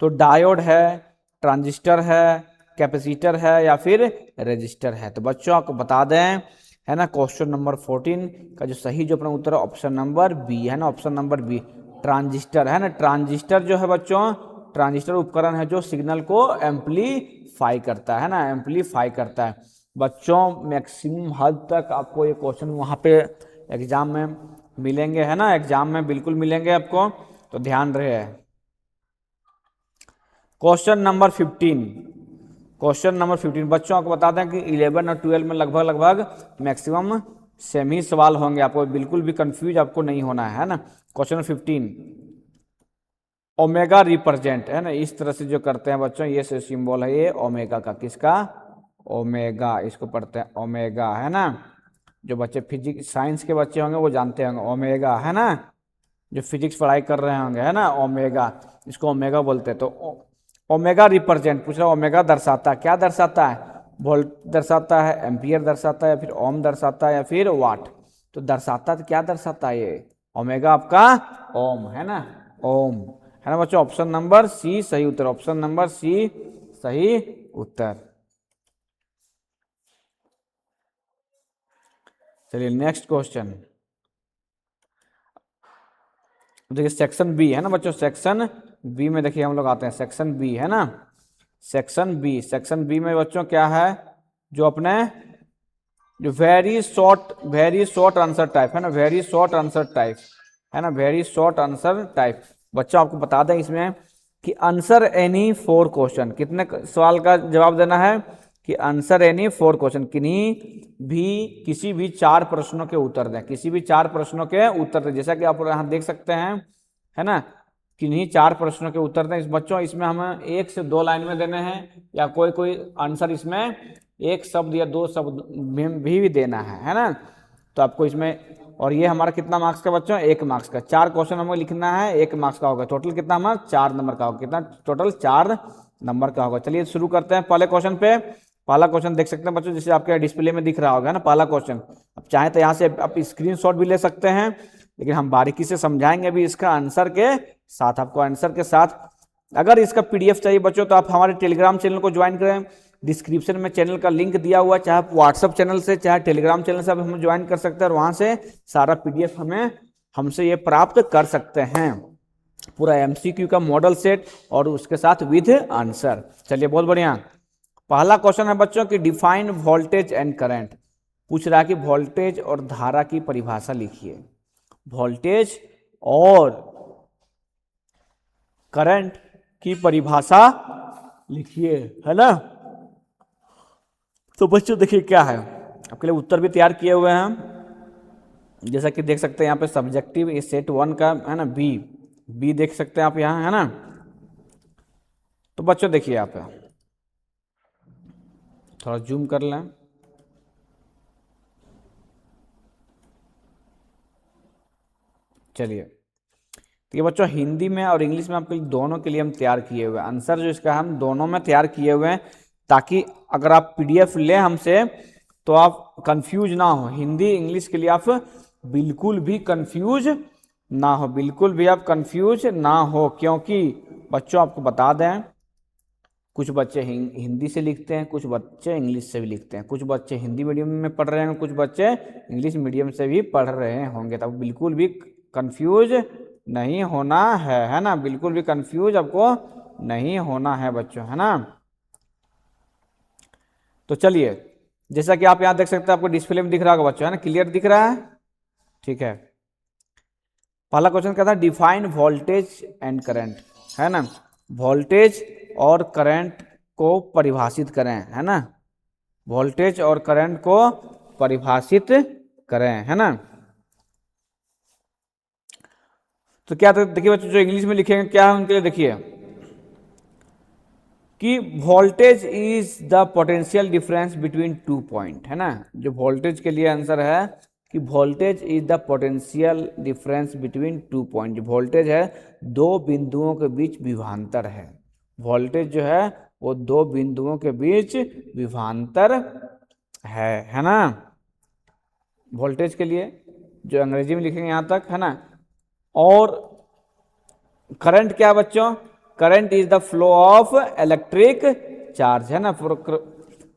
तो डायोड है, ट्रांजिस्टर है, कैपेसिटर है या फिर रेजिस्टर है। तो बच्चों आपको बता दें है ना, क्वेश्चन नंबर 14 का जो सही जो अपना उत्तर है ऑप्शन नंबर बी है ना, ऑप्शन नंबर बी ट्रांजिस्टर है ना। ट्रांजिस्टर जो है बच्चों, ट्रांजिस्टर उपकरण है जो सिग्नल को एम्पलीफाई करता है ना, एम्पलीफाई करता है। बच्चों मैक्सिमम हद तक आपको ये क्वेश्चन वहाँ पे एग्जाम में मिलेंगे है ना, एग्जाम में बिल्कुल मिलेंगे आपको, तो ध्यान रहे। क्वेश्चन नंबर 15, क्वेश्चन नंबर 15 बच्चों आपको बता दें कि 11 और 12 में लगभग लगभग मैक्सिमम सेम ही सवाल होंगे, आपको बिल्कुल भी कंफ्यूज आपको नहीं होना है ना। क्वेश्चन 15, ओमेगा रिप्रेजेंट है ना, इस तरह से जो करते हैं बच्चों, ये से सिंबल है ये ओमेगा का, किसका, ओमेगा, इसको पढ़ते हैं ओमेगा है ना। जो बच्चे फिजिक्स साइंस के बच्चे होंगे वो जानते होंगे ओमेगा है ना, जो फिजिक्स पढ़ाई कर रहे होंगे है ना, ओमेगा, इसको ओमेगा बोलते हैं। तो ओमेगा रिप्रेजेंट पूछ रहा है, ओमेगा दर्शाता है, क्या दर्शाता है, वोल्ट दर्शाता है, एम्पियर दर्शाता है या फिर ओम दर्शाता है या फिर वाट। तो दर्शाता तो क्या दर्शाता है ये, ओमेगा आपका ओम है ना, ओम है ना बच्चों। ऑप्शन नंबर सी सही उत्तर, ऑप्शन नंबर सी सही उत्तर। चलिए नेक्स्ट क्वेश्चन, देखिए सेक्शन बी है ना बच्चों, सेक्शन बी में देखिए हम लोग आते हैं, सेक्शन बी है ना, सेक्शन बी, सेक्शन बी में बच्चों क्या है, जो अपने जो वेरी शॉर्ट आंसर टाइप है ना, वेरी शॉर्ट आंसर टाइप है ना, वेरी शॉर्ट आंसर टाइप। बच्चों आपको बता दें इसमें कि आंसर एनी 4 क्वेश्चन, कितने सवाल का जवाब देना है, कि आंसर एनी 4 क्वेश्चन, किसी भी 4 प्रश्नों के उत्तर दें, किसी भी 4 प्रश्नों के उत्तर दें, जैसा कि आप यहाँ देख सकते हैं है ना, किन्हीं 4 प्रश्नों के उत्तर दें। इस बच्चों इसमें हमें 1 से 2 लाइन में देने हैं, या कोई कोई आंसर इसमें 1 शब्द या 2 शब्द भी देना है ना। तो आपको इसमें, और ये हमारा कितना मार्क्स का बच्चों, 1 मार्क्स का, 4 क्वेश्चन हमें लिखना है, 1 मार्क्स का होगा, टोटल कितना हमारा 4 नंबर का होगा, कितना टोटल 4 नंबर का होगा। चलिए शुरू करते हैं पहले क्वेश्चन पे। पहला क्वेश्चन देख सकते हैं बच्चों, जिसे आपके डिस्प्ले में दिख रहा होगा ना, पहला क्वेश्चन। अब चाहे तो यहाँ से आप स्क्रीनशॉट भी ले सकते हैं, लेकिन हम बारीकी से समझाएंगे अभी इसका आंसर के साथ, आपको आंसर के साथ। अगर इसका पीडीएफ चाहिए बच्चों तो आप हमारे टेलीग्राम चैनल को ज्वाइन करें, डिस्क्रिप्शन में चैनल का लिंक दिया हुआ है, चाहे आप व्हाट्सअप चैनल से चाहे टेलीग्राम चैनल से आप हम ज्वाइन कर सकते हैं, और वहां से सारा पीडीएफ हमसे ये प्राप्त कर सकते हैं, पूरा एमसीक्यू का मॉडल सेट और उसके साथ विद आंसर। चलिए बहुत बढ़िया। पहला क्वेश्चन है बच्चों कि डिफाइन वोल्टेज एंड करंट, पूछ रहा है कि वोल्टेज और धारा की परिभाषा लिखिए, वोल्टेज और करंट की परिभाषा लिखिए है ना। तो बच्चों देखिए क्या है, आपके लिए उत्तर भी तैयार किए हुए हैं हम, जैसा कि देख सकते हैं यहाँ पे सब्जेक्टिव ये सेट 1 का है ना, बी देख सकते हैं आप यहाँ है ना। तो बच्चों देखिए यहाँ पे थोड़ा जूम कर लें, चलिए। तो ये बच्चों हिंदी में और इंग्लिश में आपके दोनों के लिए हम तैयार किए हुए हैं, आंसर जो इसका हम दोनों में तैयार किए हुए हैं, ताकि अगर आप पीडीएफ लें हमसे तो आप कंफ्यूज ना हो, हिंदी इंग्लिश के लिए आप बिल्कुल भी कंफ्यूज ना हो, बिल्कुल भी आप कंफ्यूज ना हो। क्योंकि बच्चों आपको बता दें कुछ बच्चे हिंदी से लिखते हैं, कुछ बच्चे इंग्लिश से भी लिखते हैं, कुछ बच्चे हिंदी मीडियम में पढ़ रहे हैं, कुछ बच्चे इंग्लिश मीडियम से भी पढ़ रहे होंगे, तब बिल्कुल भी कंफ्यूज नहीं होना है ना, बिल्कुल भी कंफ्यूज आपको नहीं होना है बच्चों, है ना। तो चलिए, जैसा कि आप यहां देख सकते हैं, आपको डिस्प्ले में दिख रहा होगा बच्चों, है ना, क्लियर दिख रहा है, ठीक है। पहला क्वेश्चन क्या था, डिफाइन वोल्टेज एंड करंट, है ना, वोल्टेज और करंट को परिभाषित करें, है ना, वोल्टेज और करंट को परिभाषित करें, है ना। तो क्या देखिए बच्चों, जो इंग्लिश में लिखेंगे क्या है उनके लिए, देखिए कि voltage is the potential difference between two point, है ना, जो वोल्टेज के लिए आंसर है कि voltage is the potential difference between two point, जो वोल्टेज है दो बिंदुओं के बीच विभवांतर है, वोल्टेज जो है वो दो बिंदुओं के बीच विभवांतर है ना, वोल्टेज के लिए जो अंग्रेजी में लिखेंगे यहां तक, है ना। और करंट क्या है बच्चों, current is the flow of electric charge, है ना,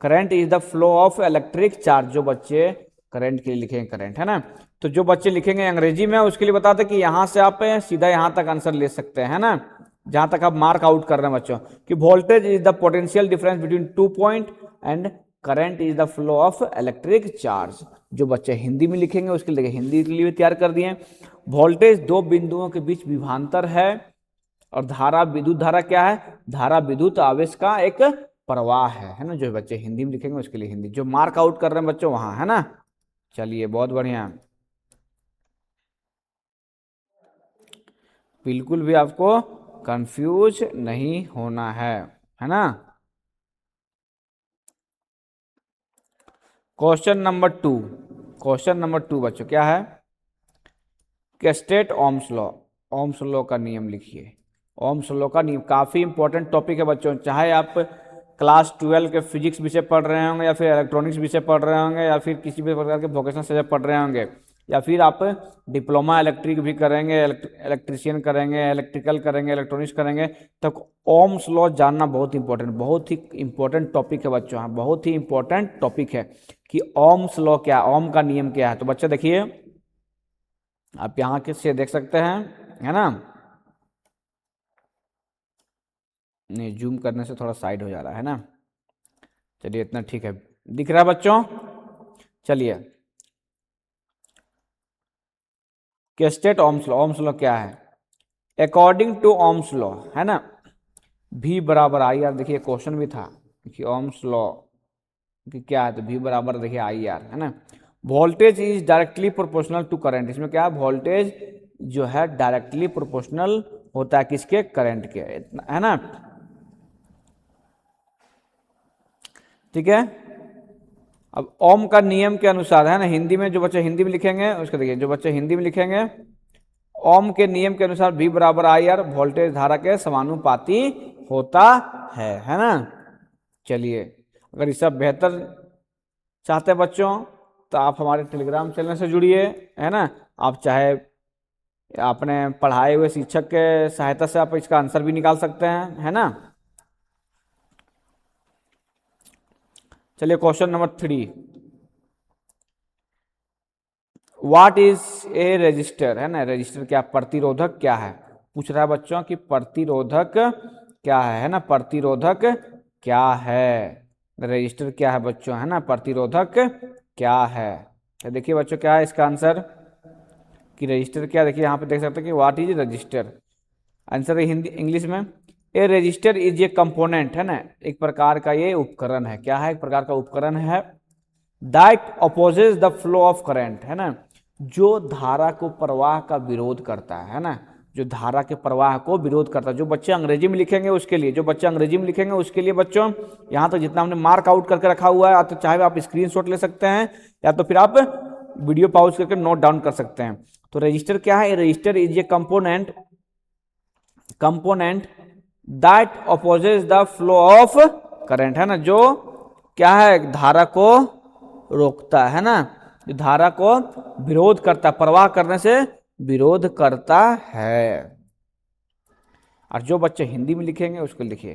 current is the flow of electric charge, जो बच्चे करंट के लिए लिखेंगे करंट, है ना। तो जो बच्चे लिखेंगे अंग्रेजी में उसके लिए बताते कि यहां से आप सीधा यहां तक आंसर ले सकते हैं, है ना, जहां तक आप मार्क आउट कर रहे हैं बच्चों, कि voltage is the potential difference between two point and current is the flow of electric charge. जो बच्चे हिंदी में लिखेंगे उसके लिए हिंदी के लिए भी तैयार कर दिए, वोल्टेज दो बिंदुओं के बीच विभवांतर है, और धारा विद्युत धारा क्या है, धारा विद्युत आवेश का एक प्रवाह है ना, जो बच्चे हिंदी में लिखेंगे उसके लिए हिंदी, जो मार्क आउट कर रहे हैं बच्चों वहां, है ना। चलिए बहुत बढ़िया, बिल्कुल भी आपको कंफ्यूज नहीं होना है ना। Question number two, question number two बच्चों क्या है कि state Ohm's law, Ohm's law का नियम लिखिए, ओम्स लॉ का नियम काफी इंपॉर्टेंट टॉपिक है बच्चों, चाहे आप क्लास 12 के फिजिक्स विषय पढ़ रहे होंगे या फिर इलेक्ट्रॉनिक्स विषय पढ़ रहे होंगे या फिर किसी भी प्रकार के वोकेशनल सब्जेक्ट पढ़ रहे होंगे, या फिर आप डिप्लोमा इलेक्ट्रिक भी करेंगे, इलेक्ट्रिशियन करेंगे, इलेक्ट्रिकल करेंगे, इलेक्ट्रॉनिक्स करेंगे, तो ओम्स लॉ जानना बहुत इंपॉर्टेंट, बहुत ही इंपॉर्टेंट टॉपिक है बच्चों, हाँ बहुत ही इंपॉर्टेंट टॉपिक है कि ओम्स लॉ क्या, ओम का नियम क्या है। तो बच्चे देखिए, आप यहाँ किससे देख सकते हैं, है ना, नहीं जूम करने से थोड़ा साइड हो जा रहा है ना, चलिए इतना ठीक है, दिख रहा है बच्चों। चलिए कि state Ohm's law, Ohm's law क्या है, अकॉर्डिंग टू ओम्स लॉ, है ना, V बराबर आई आर, देखिए क्वेश्चन भी था कि ओम्स लॉ कि क्या है, तो V बराबर देखिए आई आर, है ना, voltage is directly proportional to current, इसमें क्या है, वोल्टेज जो है डायरेक्टली प्रोपोर्शनल होता है किसके, करंट के, है ना, ठीक है। अब ओम का नियम के अनुसार, है ना, हिंदी में जो बच्चे हिंदी में लिखेंगे उसके देखिए, जो बच्चे हिंदी में लिखेंगे ओम के नियम के अनुसार V बराबर आई आर वोल्टेज धारा के समानुपाती होता है ना। चलिए, अगर इससे बेहतर चाहते हैं बच्चों तो आप हमारे टेलीग्राम चैनल से जुड़िए, है ना, आप चाहे अपने पढ़ाए हुए शिक्षक के सहायता से आप इसका आंसर भी निकाल सकते हैं, है ना। चलिए question number 3, what is a register, है ना, रजिस्टर क्या, प्रतिरोधक क्या है, पूछ रहा है बच्चों कि प्रतिरोधक क्या है ना, प्रतिरोधक क्या है, रजिस्टर क्या है बच्चों, है ना, प्रतिरोधक क्या है। तो देखिए बच्चों क्या है इसका आंसर कि रजिस्टर क्या, देखिए यहाँ पे देख सकते हैं कि व्हाट इज रजिस्टर, आंसर है हिंदी इंग्लिश में, ए रजिस्टर इज ए कंपोनेंट, है ना, एक प्रकार का ये उपकरण है, क्या है, एक प्रकार का उपकरण है, that opposes the flow of current, है ना, जो धारा को प्रवाह का विरोध करता है ना, जो धारा के प्रवाह को विरोध करता है, जो बच्चे अंग्रेजी में लिखेंगे उसके लिए, जो बच्चे अंग्रेजी में लिखेंगे उसके लिए बच्चों यहाँ तक जितना हमने मार्क आउट करके रखा हुआ है, तो चाहे आप स्क्रीनशॉट ले सकते हैं या तो फिर आप वीडियो पॉज करके नोट डाउन कर सकते हैं। तो रजिस्टर क्या है, register is a component, component that opposes the flow of current, है ना, जो क्या है, धारा को रोकता है ना, जो धारा को विरोध करता, प्रवाह करने से विरोध करता है। और जो बच्चे हिंदी में लिखेंगे उसको लिखिए,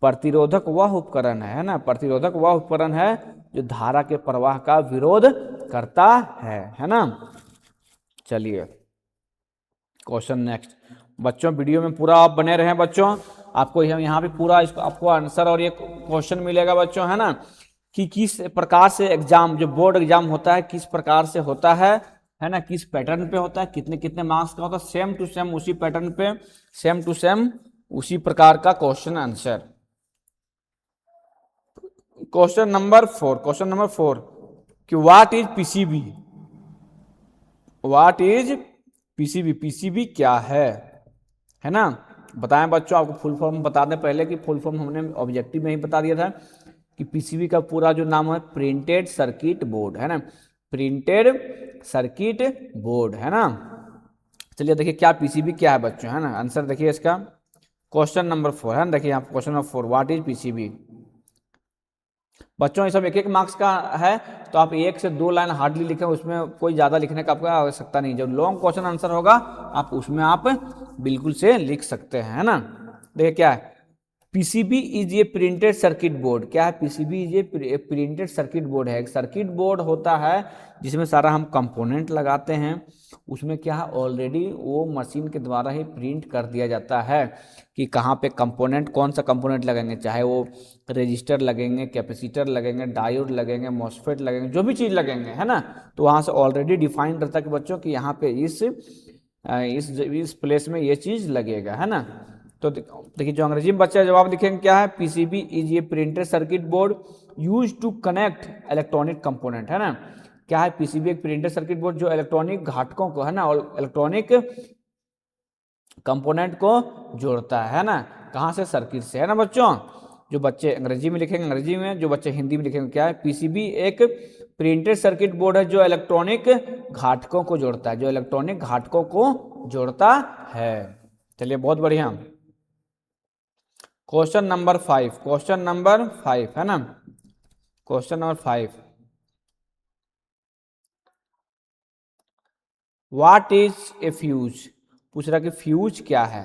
प्रतिरोधक वह उपकरण है ना, प्रतिरोधक वह उपकरण है जो धारा के प्रवाह का विरोध करता है ना। चलिए क्वेश्चन नेक्स्ट। बच्चों वीडियो में पूरा आप बने रहें बच्चों, आपको यहाँ पे पूरा इसको आपको आंसर और ये क्वेश्चन मिलेगा बच्चों, है ना, कि किस प्रकार से एग्जाम जो बोर्ड एग्जाम होता है किस प्रकार से होता है ना, किस पैटर्न पे होता है, कितने कितने मार्क्स का होता है, सेम टू सेम उसी पैटर्न पे सेम टू सेम उसी प्रकार का क्वेश्चन आंसर। क्वेश्चन नंबर 4 कि what is PCB, what is PCB, PCB क्या है ना। बताएं बच्चों, आपको फुल फॉर्म बता दें पहले कि फुल फॉर्म हमने ऑब्जेक्टिव में ही बता दिया था कि पीसीबी का पूरा जो नाम है प्रिंटेड सर्किट बोर्ड, है ना, प्रिंटेड सर्किट बोर्ड, है ना। चलिए देखिए क्या पीसीबी क्या है बच्चों, है ना, आंसर देखिए इसका क्वेश्चन नंबर 4 है ना। देखिए यहाँ question number 4 what is PCB. बच्चों ये सब एक एक मार्क्स का है, तो आप 1 से 2 लाइन हार्डली लिखें, उसमें कोई ज़्यादा लिखने का आपको आवश्यकता नहीं। जब लॉन्ग क्वेश्चन आंसर होगा आप उसमें आप बिल्कुल से लिख सकते हैं, है ना। देखिए क्या है, पीसीबी इज ये प्रिंटेड सर्किट बोर्ड। क्या है, पीसीबी इज ये प्रिंटेड सर्किट बोर्ड है। एक सर्किट बोर्ड होता है जिसमें सारा हम कंपोनेंट लगाते हैं, उसमें क्या है ऑलरेडी वो मशीन के द्वारा ही प्रिंट कर दिया जाता है कि कहाँ पे कंपोनेंट, कौन सा कंपोनेंट लगेंगे, चाहे वो रेजिस्टर लगेंगे, कैपेसिटर लगेंगे, डायोड लगेंगे, मॉसफेट लगेंगे, जो भी चीज़ लगेंगे, है ना, तो वहाँ से ऑलरेडी डिफाइन रहता है कि बच्चों कि यहाँ पे इस प्लेस में ये चीज़ लगेगा, है ना। तो देखिए जो अंग्रेजी में बच्चा जवाब लिखेंगे क्या है, पीसीबी इज ये printed circuit board use to connect electronic component, है ना। क्या है, पीसीबी एक प्रिंटेड सर्किट बोर्ड जो इलेक्ट्रॉनिक घटकों को, है ना, और इलेक्ट्रॉनिक कंपोनेंट को जोड़ता है ना, कहाँ से, सर्किट से, है ना बच्चों। जो बच्चे अंग्रेजी में लिखेंगे अंग्रेजी में, जो बच्चे हिंदी में लिखेंगे क्या है, पीसीबी एक प्रिंटेड सर्किट बोर्ड है जो इलेक्ट्रॉनिक घटकों को जोड़ता है, जो इलेक्ट्रॉनिक घटकों को जोड़ता है। चलिए बहुत बढ़िया। क्वेश्चन नंबर 5, क्वेश्चन नंबर 5 है ना, question number 5 what is a fuse. पूछ रहा कि फ्यूज क्या है,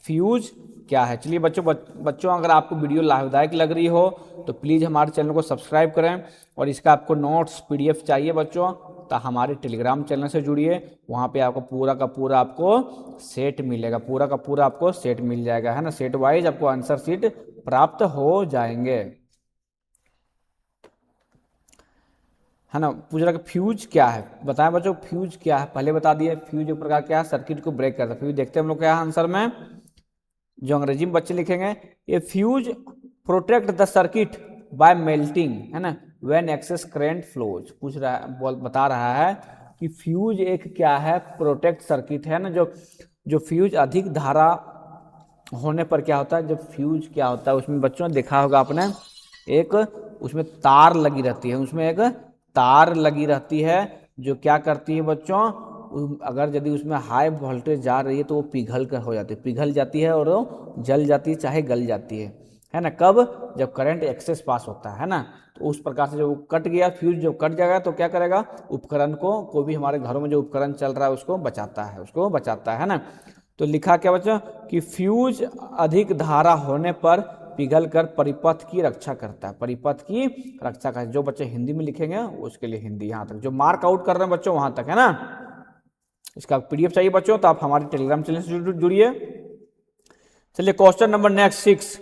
फ्यूज क्या है। चलिए बच्चों अगर आपको वीडियो लाभदायक लग रही हो तो प्लीज़ हमारे चैनल को सब्सक्राइब करें, और इसका आपको नोट्स पीडीएफ चाहिए बच्चों तो हमारे टेलीग्राम चैनल से जुड़िए, वहाँ पे आपको पूरा का पूरा आपको सेट मिलेगा, पूरा का पूरा आपको सेट मिल जाएगा, है ना, सेट वाइज आपको आंसर सीट प्राप्त हो जाएंगे, है ना। पूछ रहा कि फ्यूज क्या है, बताएं बच्चों फ्यूज क्या है, पहले बता दिए फ्यूज एक प्रकार क्या है, सर्किट को ब्रेक करता है। फ्यूज देखते हैं हम लोग क्या है आंसर में, जो अंग्रेजी में बच्चे लिखेंगे, ये fuse protect the circuit by melting, है ना, व्हेन एक्सेस करंट फ्लोज। पूछ रहा है, बता रहा है कि फ्यूज एक क्या है, प्रोटेक्ट सर्किट है ना, जो फ्यूज अधिक धारा होने पर क्या होता है, जब फ्यूज क्या होता है उसमें बच्चों देखा होगा आपने, एक उसमें तार लगी रहती है, उसमें एक तार लगी रहती है जो क्या करती है बच्चों, अगर यदि उसमें हाई वोल्टेज जा रही है तो वो पिघल कर हो जाती है, पिघल जाती है और वो जल जाती है चाहे गल जाती है ना। कब, जब करंट एक्सेस पास होता है ना, तो उस प्रकार से जब कट गया फ्यूज, जब कट जाएगा तो क्या करेगा, उपकरण को, कोई भी हमारे घरों में जो उपकरण चल रहा है उसको बचाता है, उसको बचाता है ना। तो लिखा क्या बच्चों कि फ्यूज अधिक धारा होने पर पिघल कर परिपथ की रक्षा करता है, परिपथ की रक्षा करता है। जो बच्चे हिंदी में लिखेंगे उसके लिए हिंदी, यहाँ तक जो मार्क आउट कर रहे हैं बच्चों वहां तक, है ना। इसका पीडीएफ चाहिए बच्चों तो आप हमारे टेलीग्राम चैनल से जुड़िए। चलिए question number next 6,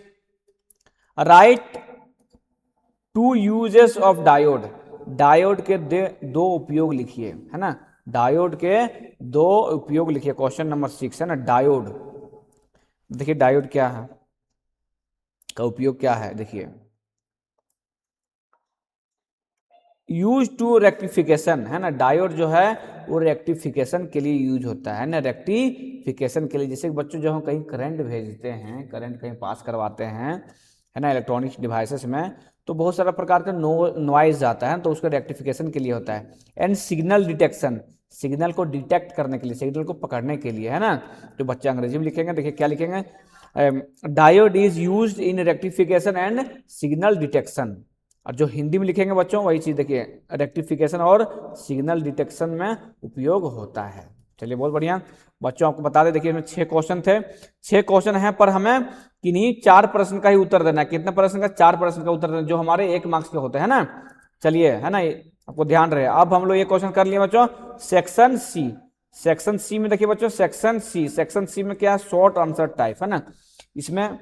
write to uses of diode. Diode के दो उपयोग लिखिए, है ना, डायोड के दो उपयोग लिखिए। क्वेश्चन नंबर 6 है ना, डायोड। देखिए डायोड क्या है, का उपयोग क्या है, देखिए यूज टू रेक्टिफिकेशन, है ना, डायोड जो है वो रेक्टिफिकेशन के लिए यूज होता है ना, रेक्टिफिकेशन के लिए। जैसे बच्चों जो हम कहीं करंट भेजते हैं, करंट कहीं पास करवाते हैं, है ना, इलेक्ट्रॉनिक्स डिवाइसेस में, तो बहुत सारा प्रकार का नॉइज आता है, तो उसका रेक्टिफिकेशन के लिए होता है। एंड सिग्नल डिटेक्शन, सिग्नल को डिटेक्ट करने के लिए, सिग्नल को पकड़ने के लिए, है ना। जो बच्चे अंग्रेजी में लिखेंगे देखिए क्या लिखेंगे, diode is used in rectification and signal detection. और जो हिंदी में लिखेंगे बच्चों वही चीज देखिए, रेक्टिफिकेशन और सिग्नल डिटेक्शन में उपयोग होता है। चलिए बहुत बढ़िया बच्चों, आपको बता दें देखिए इसमें 6 क्वेश्चन थे, 6 क्वेश्चन हैं, पर हमें किन्हीं 4 प्रश्न का ही उत्तर देना है। कितने प्रश्न का, 4 प्रश्न का उत्तर देना, जो हमारे 1 मार्क्स के होते हैं ना। चलिए, है ना, आपको ध्यान रहे। अब हम लोग ये क्वेश्चन कर लिए बच्चों, सेक्शन सी। सेक्शन सी में देखिए बच्चों, सेक्शन सी में क्या है, शॉर्ट आंसर टाइप है ना। इसमें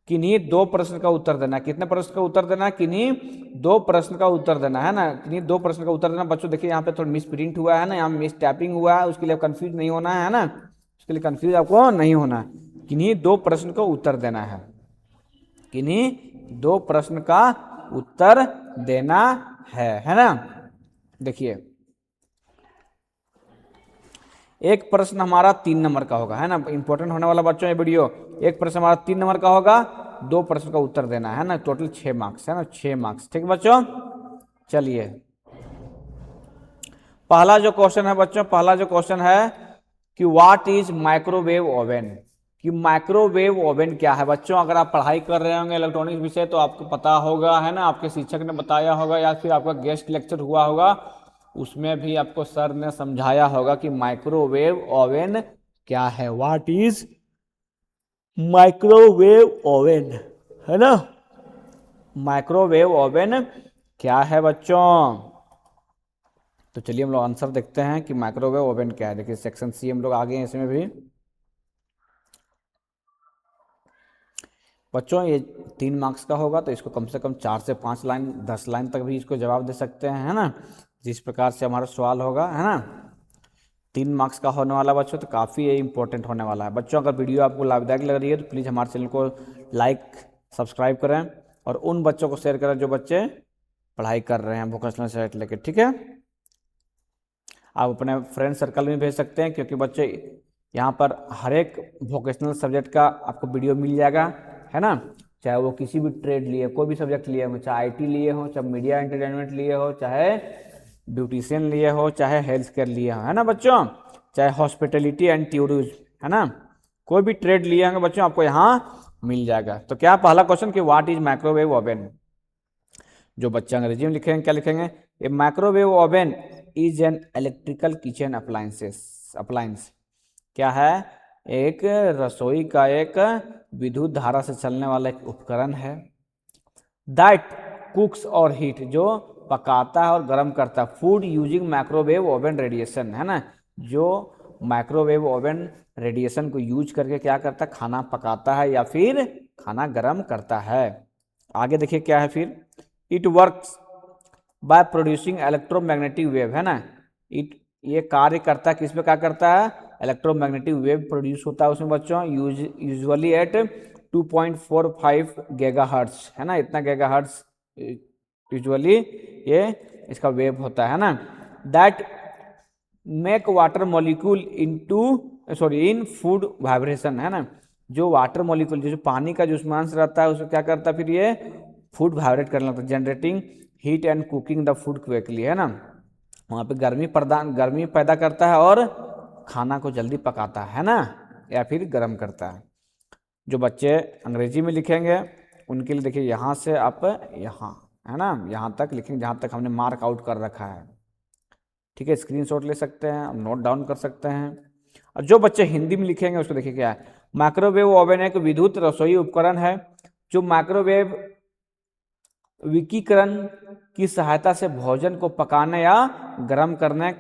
किन्हीं दो प्रश्न का उत्तर देना है। कितने प्रश्न का उत्तर देना है? किन्हीं दो प्रश्न का उत्तर देना है ना, किन्हीं दो प्रश्न का उत्तर देना। बच्चों देखिए यहाँ पे थोड़ा मिस प्रिंट हुआ है ना, यहाँ मिस टैपिंग हुआ है, उसके लिए कंफ्यूज नहीं होना है ना, उसके लिए कंफ्यूज आपको नहीं होना है। किन्हीं दो प्रश्न का उत्तर देना है, किन्हीं दो प्रश्न का उत्तर देना है ना। देखिए एक प्रश्न हमारा 3 नंबर का होगा, है ना, इंपॉर्टेंट होने वाला बच्चों ये वीडियो। एक प्रश्न हमारा 3 नंबर का होगा, 2 प्रश्न का उत्तर देना है ना, टोटल 6 मार्क्स है ना, 6 मार्क्स। ठीक बच्चों, चलिए पहला जो क्वेश्चन है बच्चों, पहला जो क्वेश्चन है कि व्हाट इज माइक्रोवेव ओवन, कि माइक्रोवेव ओवन क्या है। बच्चों अगर आप पढ़ाई कर रहे होंगे इलेक्ट्रॉनिक्स विषय तो आपको पता होगा, है ना, आपके शिक्षक ने बताया होगा या फिर आपका गेस्ट लेक्चर हुआ होगा, उसमें भी आपको सर ने समझाया होगा कि माइक्रोवेव ओवन क्या है, व्हाट इज माइक्रोवेव ओवन, है ना। माइक्रोवेव ओवन क्या है बच्चों। तो चलिए हम लोग आंसर देखते हैं कि माइक्रोवेव ओवन क्या है। देखिए सेक्शन सी हम लोग आगे हैं इसमें भी। बच्चों ये 3 मार्क्स का होगा तो इसको कम से कम 4 से 5 लाइन 10 लाइन तक भी इसको जवाब दे सकते हैं, है ना, जिस प्रकार से हमारा सवाल होगा, है ना। 3 मार्क्स का होने वाला बच्चों, तो काफ़ी ये इंपॉर्टेंट होने वाला है। बच्चों अगर वीडियो आपको लाभदायक लग रही है तो प्लीज़ हमारे चैनल को लाइक सब्सक्राइब करें और उन बच्चों को शेयर करें जो बच्चे पढ़ाई कर रहे हैं वोकेशनल सब्जेक्ट लेके। ठीक है, आप अपने फ्रेंड सर्कल में भेज सकते हैं क्योंकि बच्चे यहाँ पर हर एक वोकेशनल सब्जेक्ट का आपको वीडियो मिल जाएगा, है ना, चाहे वो किसी भी ट्रेड लिए, कोई भी सब्जेक्ट लिए हो, चाहे आईटी लिए हो, चाहे मीडिया एंटरटेनमेंट लिए हो, चाहे ब्यूटिशियन लिए हो, चाहे हेल्थ केयर लिए हो, है ना बच्चों, चाहे हॉस्पिटलिटी एंड टूरिज्म, है ना, कोई भी ट्रेड लिए होंगे बच्चों आपको यहाँ मिल जाएगा। तो क्या पहला क्वेश्चन कि व्हाट इज माइक्रोवेव ओवन, जो बच्चे अंग्रेजी में लिखेंगे क्या लिखेंगे, a microwave oven is an electrical kitchen appliance, क्या है, एक रसोई का एक विद्युत धारा से चलने वाला एक उपकरण है। दैट कुक्स और हीट, जो पकाता है और गर्म करता है, food using microwave oven radiation, है ना, जो माइक्रोवेव ओवन रेडिएशन को यूज करके क्या करता है, खाना पकाता है या फिर खाना गर्म करता है। आगे देखिए क्या है फिर, it works by producing electromagnetic wave, है ना, ये कार्य करता है, किस पे क्या करता है, इलेक्ट्रोमैग्नेटिक वेव प्रोड्यूस होता है उसमें बच्चों, यूजुअली एट 2.45 गीगाहर्ट्ज, है ना, इतना गीगाहर्ट्ज यूजुअली ये इसका वेव होता है ना। That make water molecule in food vibration, है ना, जो वाटर मॉलिक्यूल जो पानी का जो अंश रहता है उसको क्या करता है फिर ये फूड वाइब्रेट करने लगता है, generating heat and cooking the food quickly, है ना, वहाँ पे गर्मी पैदा करता है और खाना को जल्दी पकाता है ना, या फिर गर्म करता है। जो बच्चे अंग्रेजी में लिखेंगे उनके लिए देखिए यहाँ से आप यहाँ, है ना, यहाँ तक लिखेंगे जहाँ तक हमने मार्क आउट कर रखा है। ठीक है, स्क्रीनशॉट ले सकते हैं, आप नोट डाउन कर सकते हैं। और जो बच्चे हिंदी में लिखेंगे उसको देखिए क्या है, माइक्रोवेव ओवन एक विद्युत रसोई उपकरण है जो माइक्रोवेव विकिरण की सहायता से भोजन को पकाने या गर्म करने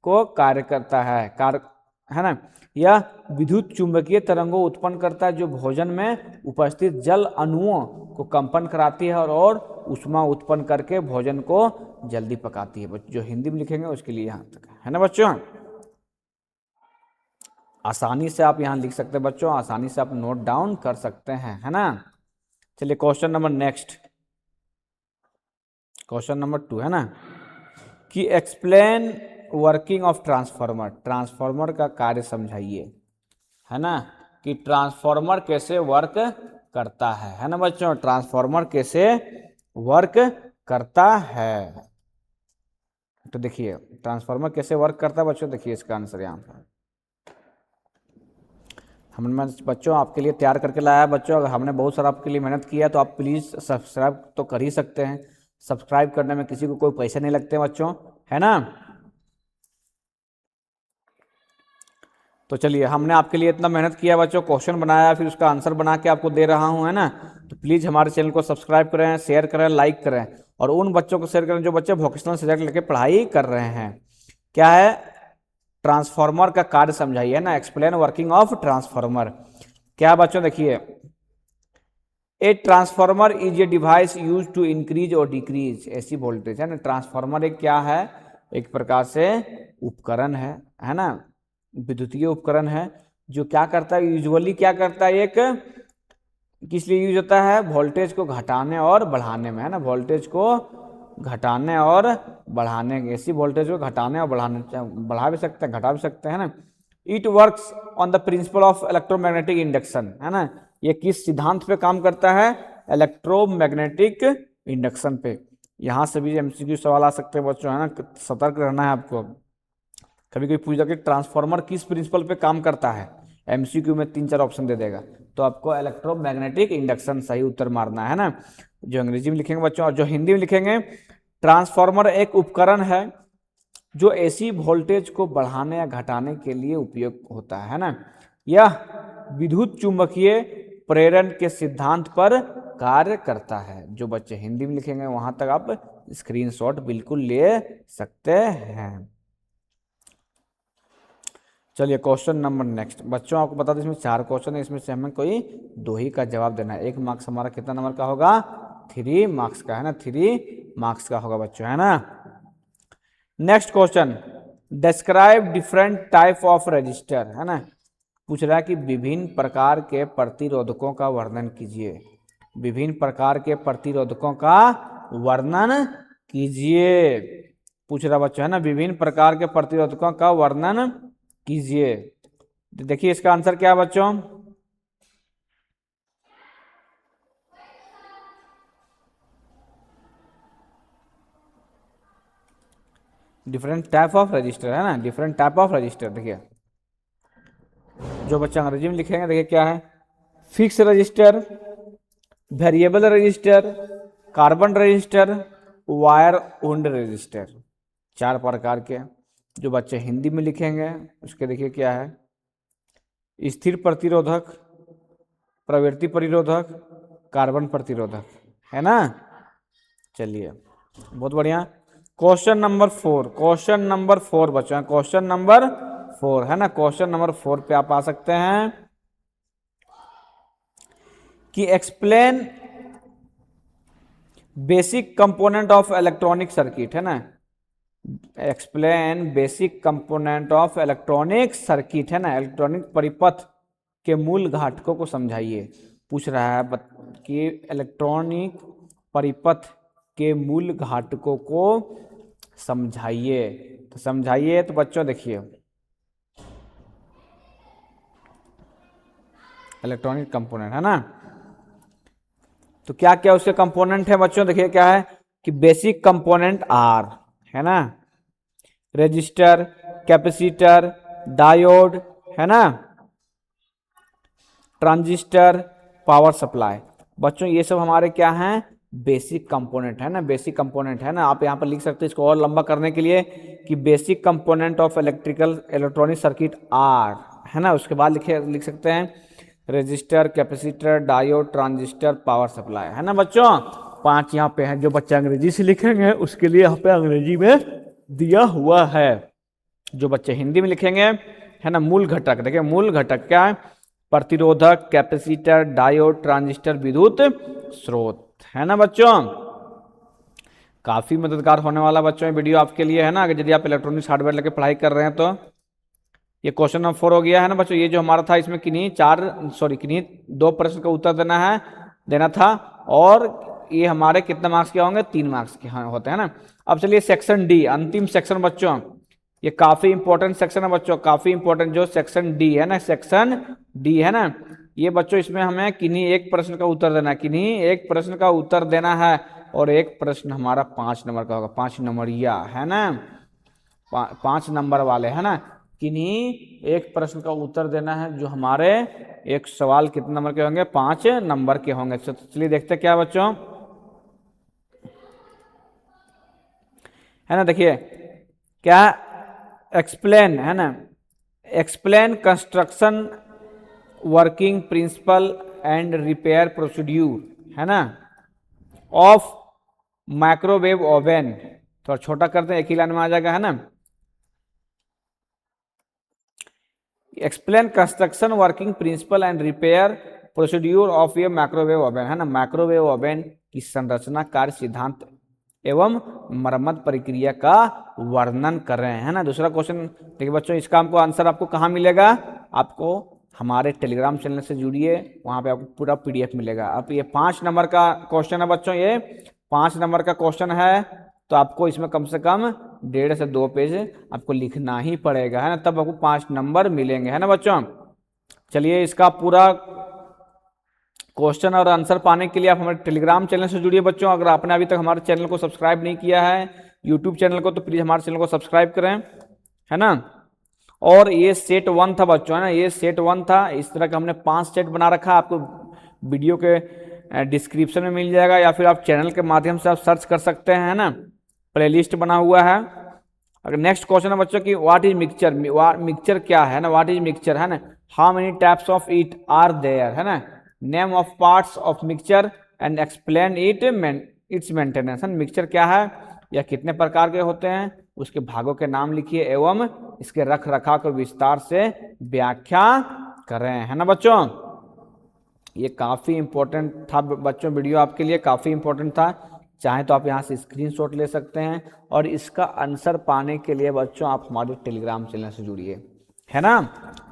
को कार्य करता है ना। यह विद्युत चुंबकीय तरंगों उत्पन्न करता है जो भोजन में उपस्थित जल अणुओं को कंपन कराती है और ऊष्मा उत्पन्न करके भोजन को जल्दी पकाती है। जो हिंदी में लिखेंगे उसके लिए यहाँ तक है ना बच्चों, आसानी से आप यहाँ लिख सकते हैं बच्चों, आसानी से आप नोट डाउन कर सकते हैं, है ना। चलिए question number next, question number 2 है ना, कि explain working of transformer, transformer का कार्य समझाइए, है ना, कि ट्रांसफार्मर कैसे वर्क करता है ना बच्चों, ट्रांसफार्मर कैसे वर्क करता है। तो देखिए ट्रांसफार्मर कैसे वर्क करता है बच्चों, देखिए इसका आंसर यहाँ पर हमने बच्चों आपके लिए तैयार करके लाया है। बच्चों अगर हमने बहुत सारा आपके लिए मेहनत किया तो आप प्लीज़ सब्सक्राइब तो कर ही सकते हैं, सब्सक्राइब करने में किसी को कोई पैसे नहीं लगते बच्चों, है ना। तो चलिए हमने आपके लिए इतना मेहनत किया बच्चों, क्वेश्चन बनाया फिर उसका आंसर बना के आपको दे रहा हूँ, है ना। तो प्लीज़ हमारे चैनल को सब्सक्राइब करें, शेयर करें, लाइक करें और उन बच्चों को शेयर करें जो बच्चे वोकेशनल सब्जेक्ट लेके पढ़ाई कर रहे हैं। क्या है, ट्रांसफार्मर का कार्य समझाइए ना, एक्सप्लेन वर्किंग ऑफ ट्रांसफार्मर। क्या बच्चों देखिए, a transformer is a device use to increase और डिक्रीज एसी वोल्टेज, है ना। ट्रांसफार्मर एक क्या है, एक प्रकार से उपकरण है ना, विद्युतीय उपकरण है जो क्या करता है, यूजुअली क्या करता है, एक किस लिए यूज होता है, वोल्टेज को घटाने और बढ़ाने में, है ना, वोल्टेज को घटाने और बढ़ाने, एसी वोल्टेज को घटाने और बढ़ाने, बढ़ा भी सकते हैं घटा भी सकते हैं ना। It works on the principle of electromagnetic induction, है ना। ये किस सिद्धांत पे काम करता है, इलेक्ट्रोमैग्नेटिक इंडक्शन पे। यहां से भी एमसीक्यू सवाल आ सकते हैं बच्चों, है ना, सतर्क रहना है आपको। कभी कोई पूछा कि ट्रांसफार्मर किस प्रिंसिपल पे काम करता है, एमसीक्यू में 3-4 ऑप्शन दे देगा, तो आपको इलेक्ट्रोमैग्नेटिक इंडक्शन सही उत्तर मारना है ना, जो अंग्रेजी में लिखेंगे बच्चों। और जो हिंदी में लिखेंगे, ट्रांसफार्मर एक उपकरण है जो एसी वोल्टेज को बढ़ाने या घटाने के लिए उपयोग होता है ना। यह विद्युत चुंबकीय प्रेरण के सिद्धांत पर कार्य करता है। जो बच्चे हिंदी में लिखेंगे वहां तक आप स्क्रीनशॉट बिल्कुल ले सकते हैं। चलिए क्वेश्चन नंबर नेक्स्ट। बच्चों आपको बता दें इसमें 4 क्वेश्चन है, इसमें से हमें कोई 2 ही का जवाब देना है। 1 मार्क्स हमारा कितना नंबर का होगा, 3 मार्क्स का, है ना, 3 मार्क्स का होगा बच्चों, है ना। Next question, describe different type of register, है ना। पूछ रहा है कि विभिन्न प्रकार के प्रतिरोधकों का वर्णन कीजिए, विभिन्न प्रकार के प्रतिरोधकों का वर्णन कीजिए, पूछ रहा बच्चों, है ना, विभिन्न प्रकार के प्रतिरोधकों का वर्णन कीजिए। देखिए इसका आंसर क्या है बच्चों, डिफरेंट टाइप ऑफ रजिस्टर, है ना, डिफरेंट टाइप ऑफ रजिस्टर। देखिए जो बच्चे अंग्रेजी में लिखेंगे, देखिए क्या है, fix register, variable resistor, carbon register, wire wound register, 4 प्रकार के। जो बच्चे हिंदी में लिखेंगे उसके देखिए क्या है, स्थिर प्रतिरोधक, प्रवृत्ति प्रतिरोधक, कार्बन प्रतिरोधक, है ना। चलिए बहुत बढ़िया। क्वेश्चन नंबर 4, क्वेश्चन नंबर 4 बच्चों, क्वेश्चन नंबर 4, है ना, क्वेश्चन नंबर 4 पे आप आ सकते हैं कि explain basic component of electronic circuit, है ना, explain basic component of electronic circuit, है ना, इलेक्ट्रॉनिक परिपथ के मूल घटकों को समझाइए। पूछ रहा है कि इलेक्ट्रॉनिक परिपथ के मूल घटकों को समझाइए, तो समझाइए। तो बच्चों देखिए इलेक्ट्रॉनिक कंपोनेंट, है ना, तो क्या क्या उसके कंपोनेंट है बच्चों, देखिए क्या है कि बेसिक कंपोनेंट आर, है ना, रेजिस्टर, कैपेसिटर, डायोड, है ना, ट्रांजिस्टर, पावर सप्लाई। बच्चों ये सब हमारे क्या हैं, बेसिक कंपोनेंट, है ना, बेसिक कंपोनेंट, है ना। आप यहाँ पर लिख सकते हैं इसको और लंबा करने के लिए कि basic component of electronic circuit are, है ना। उसके बाद लिख सकते हैं resistor, capacitor, diode, transistor, power supply, है ना बच्चों। 5 यहाँ पे हैं। जो बच्चे अंग्रेजी से लिखेंगे उसके लिए यहाँ पे अंग्रेजी में दिया हुआ है। जो बच्चे हिंदी में लिखेंगे, है ना, मूल घटक, देखिए मूल घटक क्या है, प्रतिरोधक, कैपेसिटर, डायोड, ट्रांजिस्टर, विद्युत स्रोत, है ना बच्चों। काफी मददगार होने वाला बच्चों ये वीडियो आपके लिए, है ना, अगर यदि आप इलेक्ट्रॉनिक्स हार्डवेयर लेके पढ़ाई कर रहे हैं तो। ये क्वेश्चन नंबर 4 हो गया, है ना बच्चों। ये जो हमारा था इसमें किन्हीं 2 प्रश्न का उत्तर देना था, और ये हमारे कितने मार्क्स के होंगे, 3 मार्क्स के होते हैं ना। अब चलिए सेक्शन डी, अंतिम सेक्शन बच्चों, ये काफी इंपॉर्टेंट सेक्शन है बच्चों, काफी इंपॉर्टेंट। जो सेक्शन डी है ना, सेक्शन डी, है ना, ये बच्चों इसमें हमें किन्हीं एक प्रश्न का उत्तर देना है, किन्हीं एक प्रश्न का उत्तर देना है, और एक प्रश्न हमारा 5 नंबर का होगा, 5 नंबरिया, है ना, 5 नंबर वाले, है ना। किन्हीं एक प्रश्न का उत्तर देना है, जो हमारे एक सवाल कितने नंबर के होंगे, 5 नंबर के होंगे। चलिए देखते क्या बच्चों, है ना, देखिए क्या, एक्सप्लेन, है ना, explain construction, working principle and repair procedure, है ना, ऑफ माइक्रोवेव ओवन। थोड़ा छोटा करते हैं, एक ही लाइन में आ जाएगा, है ना। Explain construction working principle and repair procedure of A microwave oven, है ना। माइक्रोवेव ओवन की संरचना, कार्य सिद्धांत एवं मरम्मत प्रक्रिया का वर्णन कर रहे हैं, है ना। दूसरा क्वेश्चन देखिए बच्चों, इसका हमको आंसर आपको कहाँ मिलेगा, आपको हमारे टेलीग्राम चैनल से जुड़िए, वहां पे आपको पूरा पीडीएफ मिलेगा। अब ये 5 नंबर का क्वेश्चन है बच्चों, ये 5 नंबर का क्वेश्चन है, तो आपको इसमें कम से कम 1.5 से 2 पेज आपको लिखना ही पड़ेगा, है ना, तब आपको 5 नंबर मिलेंगे, है ना बच्चों। चलिए, इसका पूरा क्वेश्चन और आंसर पाने के लिए आप हमारे टेलीग्राम चैनल से जुड़िए बच्चों। अगर आपने अभी तक हमारे चैनल को सब्सक्राइब नहीं किया है, यूट्यूब चैनल को, तो प्लीज हमारे चैनल को सब्सक्राइब करें, है ना। और ये सेट 1 था बच्चों, है ना, ये सेट 1 था। इस तरह का हमने 5 सेट बना रखा, आपको वीडियो के डिस्क्रिप्शन में मिल जाएगा, या फिर आप चैनल के माध्यम से आप सर्च कर सकते हैं, है ना, प्लेलिस्ट बना हुआ है। अगर नेक्स्ट क्वेश्चन है बच्चों कि व्हाट इज मिक्सचर, मिक्सचर क्या है ना, व्हाट इज मिक्सचर, है ना, how many types of it are there, है ना, name of parts of mixture and explain its maintenance. Mixture क्या है, या कितने प्रकार के होते हैं, उसके भागों के नाम लिखिए एवं इसके रख रखाव को विस्तार से व्याख्या करें, है ना बच्चों। ये काफी इंपॉर्टेंट था बच्चों, वीडियो आपके लिए काफी इंपॉर्टेंट था। चाहे तो आप यहाँ से स्क्रीनशॉट ले सकते हैं, और इसका आंसर पाने के लिए बच्चों आप हमारे टेलीग्राम चैनल से जुड़िए, है ना।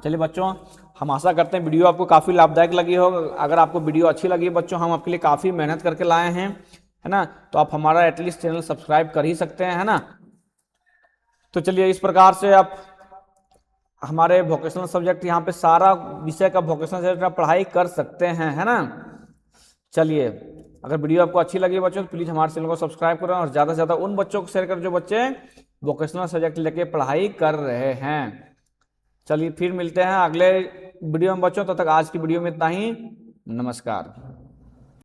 चलिए बच्चों, हम आशा करते हैं वीडियो आपको काफ़ी लाभदायक लगी हो। अगर आपको वीडियो अच्छी लगी बच्चों, हम आपके लिए काफ़ी मेहनत करके लाए हैं, है ना, तो आप हमारा एटलीस्ट चैनल सब्सक्राइब कर ही सकते हैं, है ना। तो चलिए, इस प्रकार से आप हमारे वोकेशनल सब्जेक्ट, यहाँ पे सारा विषय का वोकेशनल सब्जेक्ट आप पढ़ाई कर सकते हैं, है ना। चलिए, अगर वीडियो आपको अच्छी लगी बच्चों, तो प्लीज़ हमारे चैनल को सब्सक्राइब करें, और ज़्यादा से ज़्यादा उन बच्चों को शेयर करें जो बच्चे वोकेशनल सब्जेक्ट लेके पढ़ाई कर रहे हैं। चलिए, फिर मिलते हैं अगले वीडियो में बच्चों, तब तक आज की वीडियो में इतना ही। नमस्कार।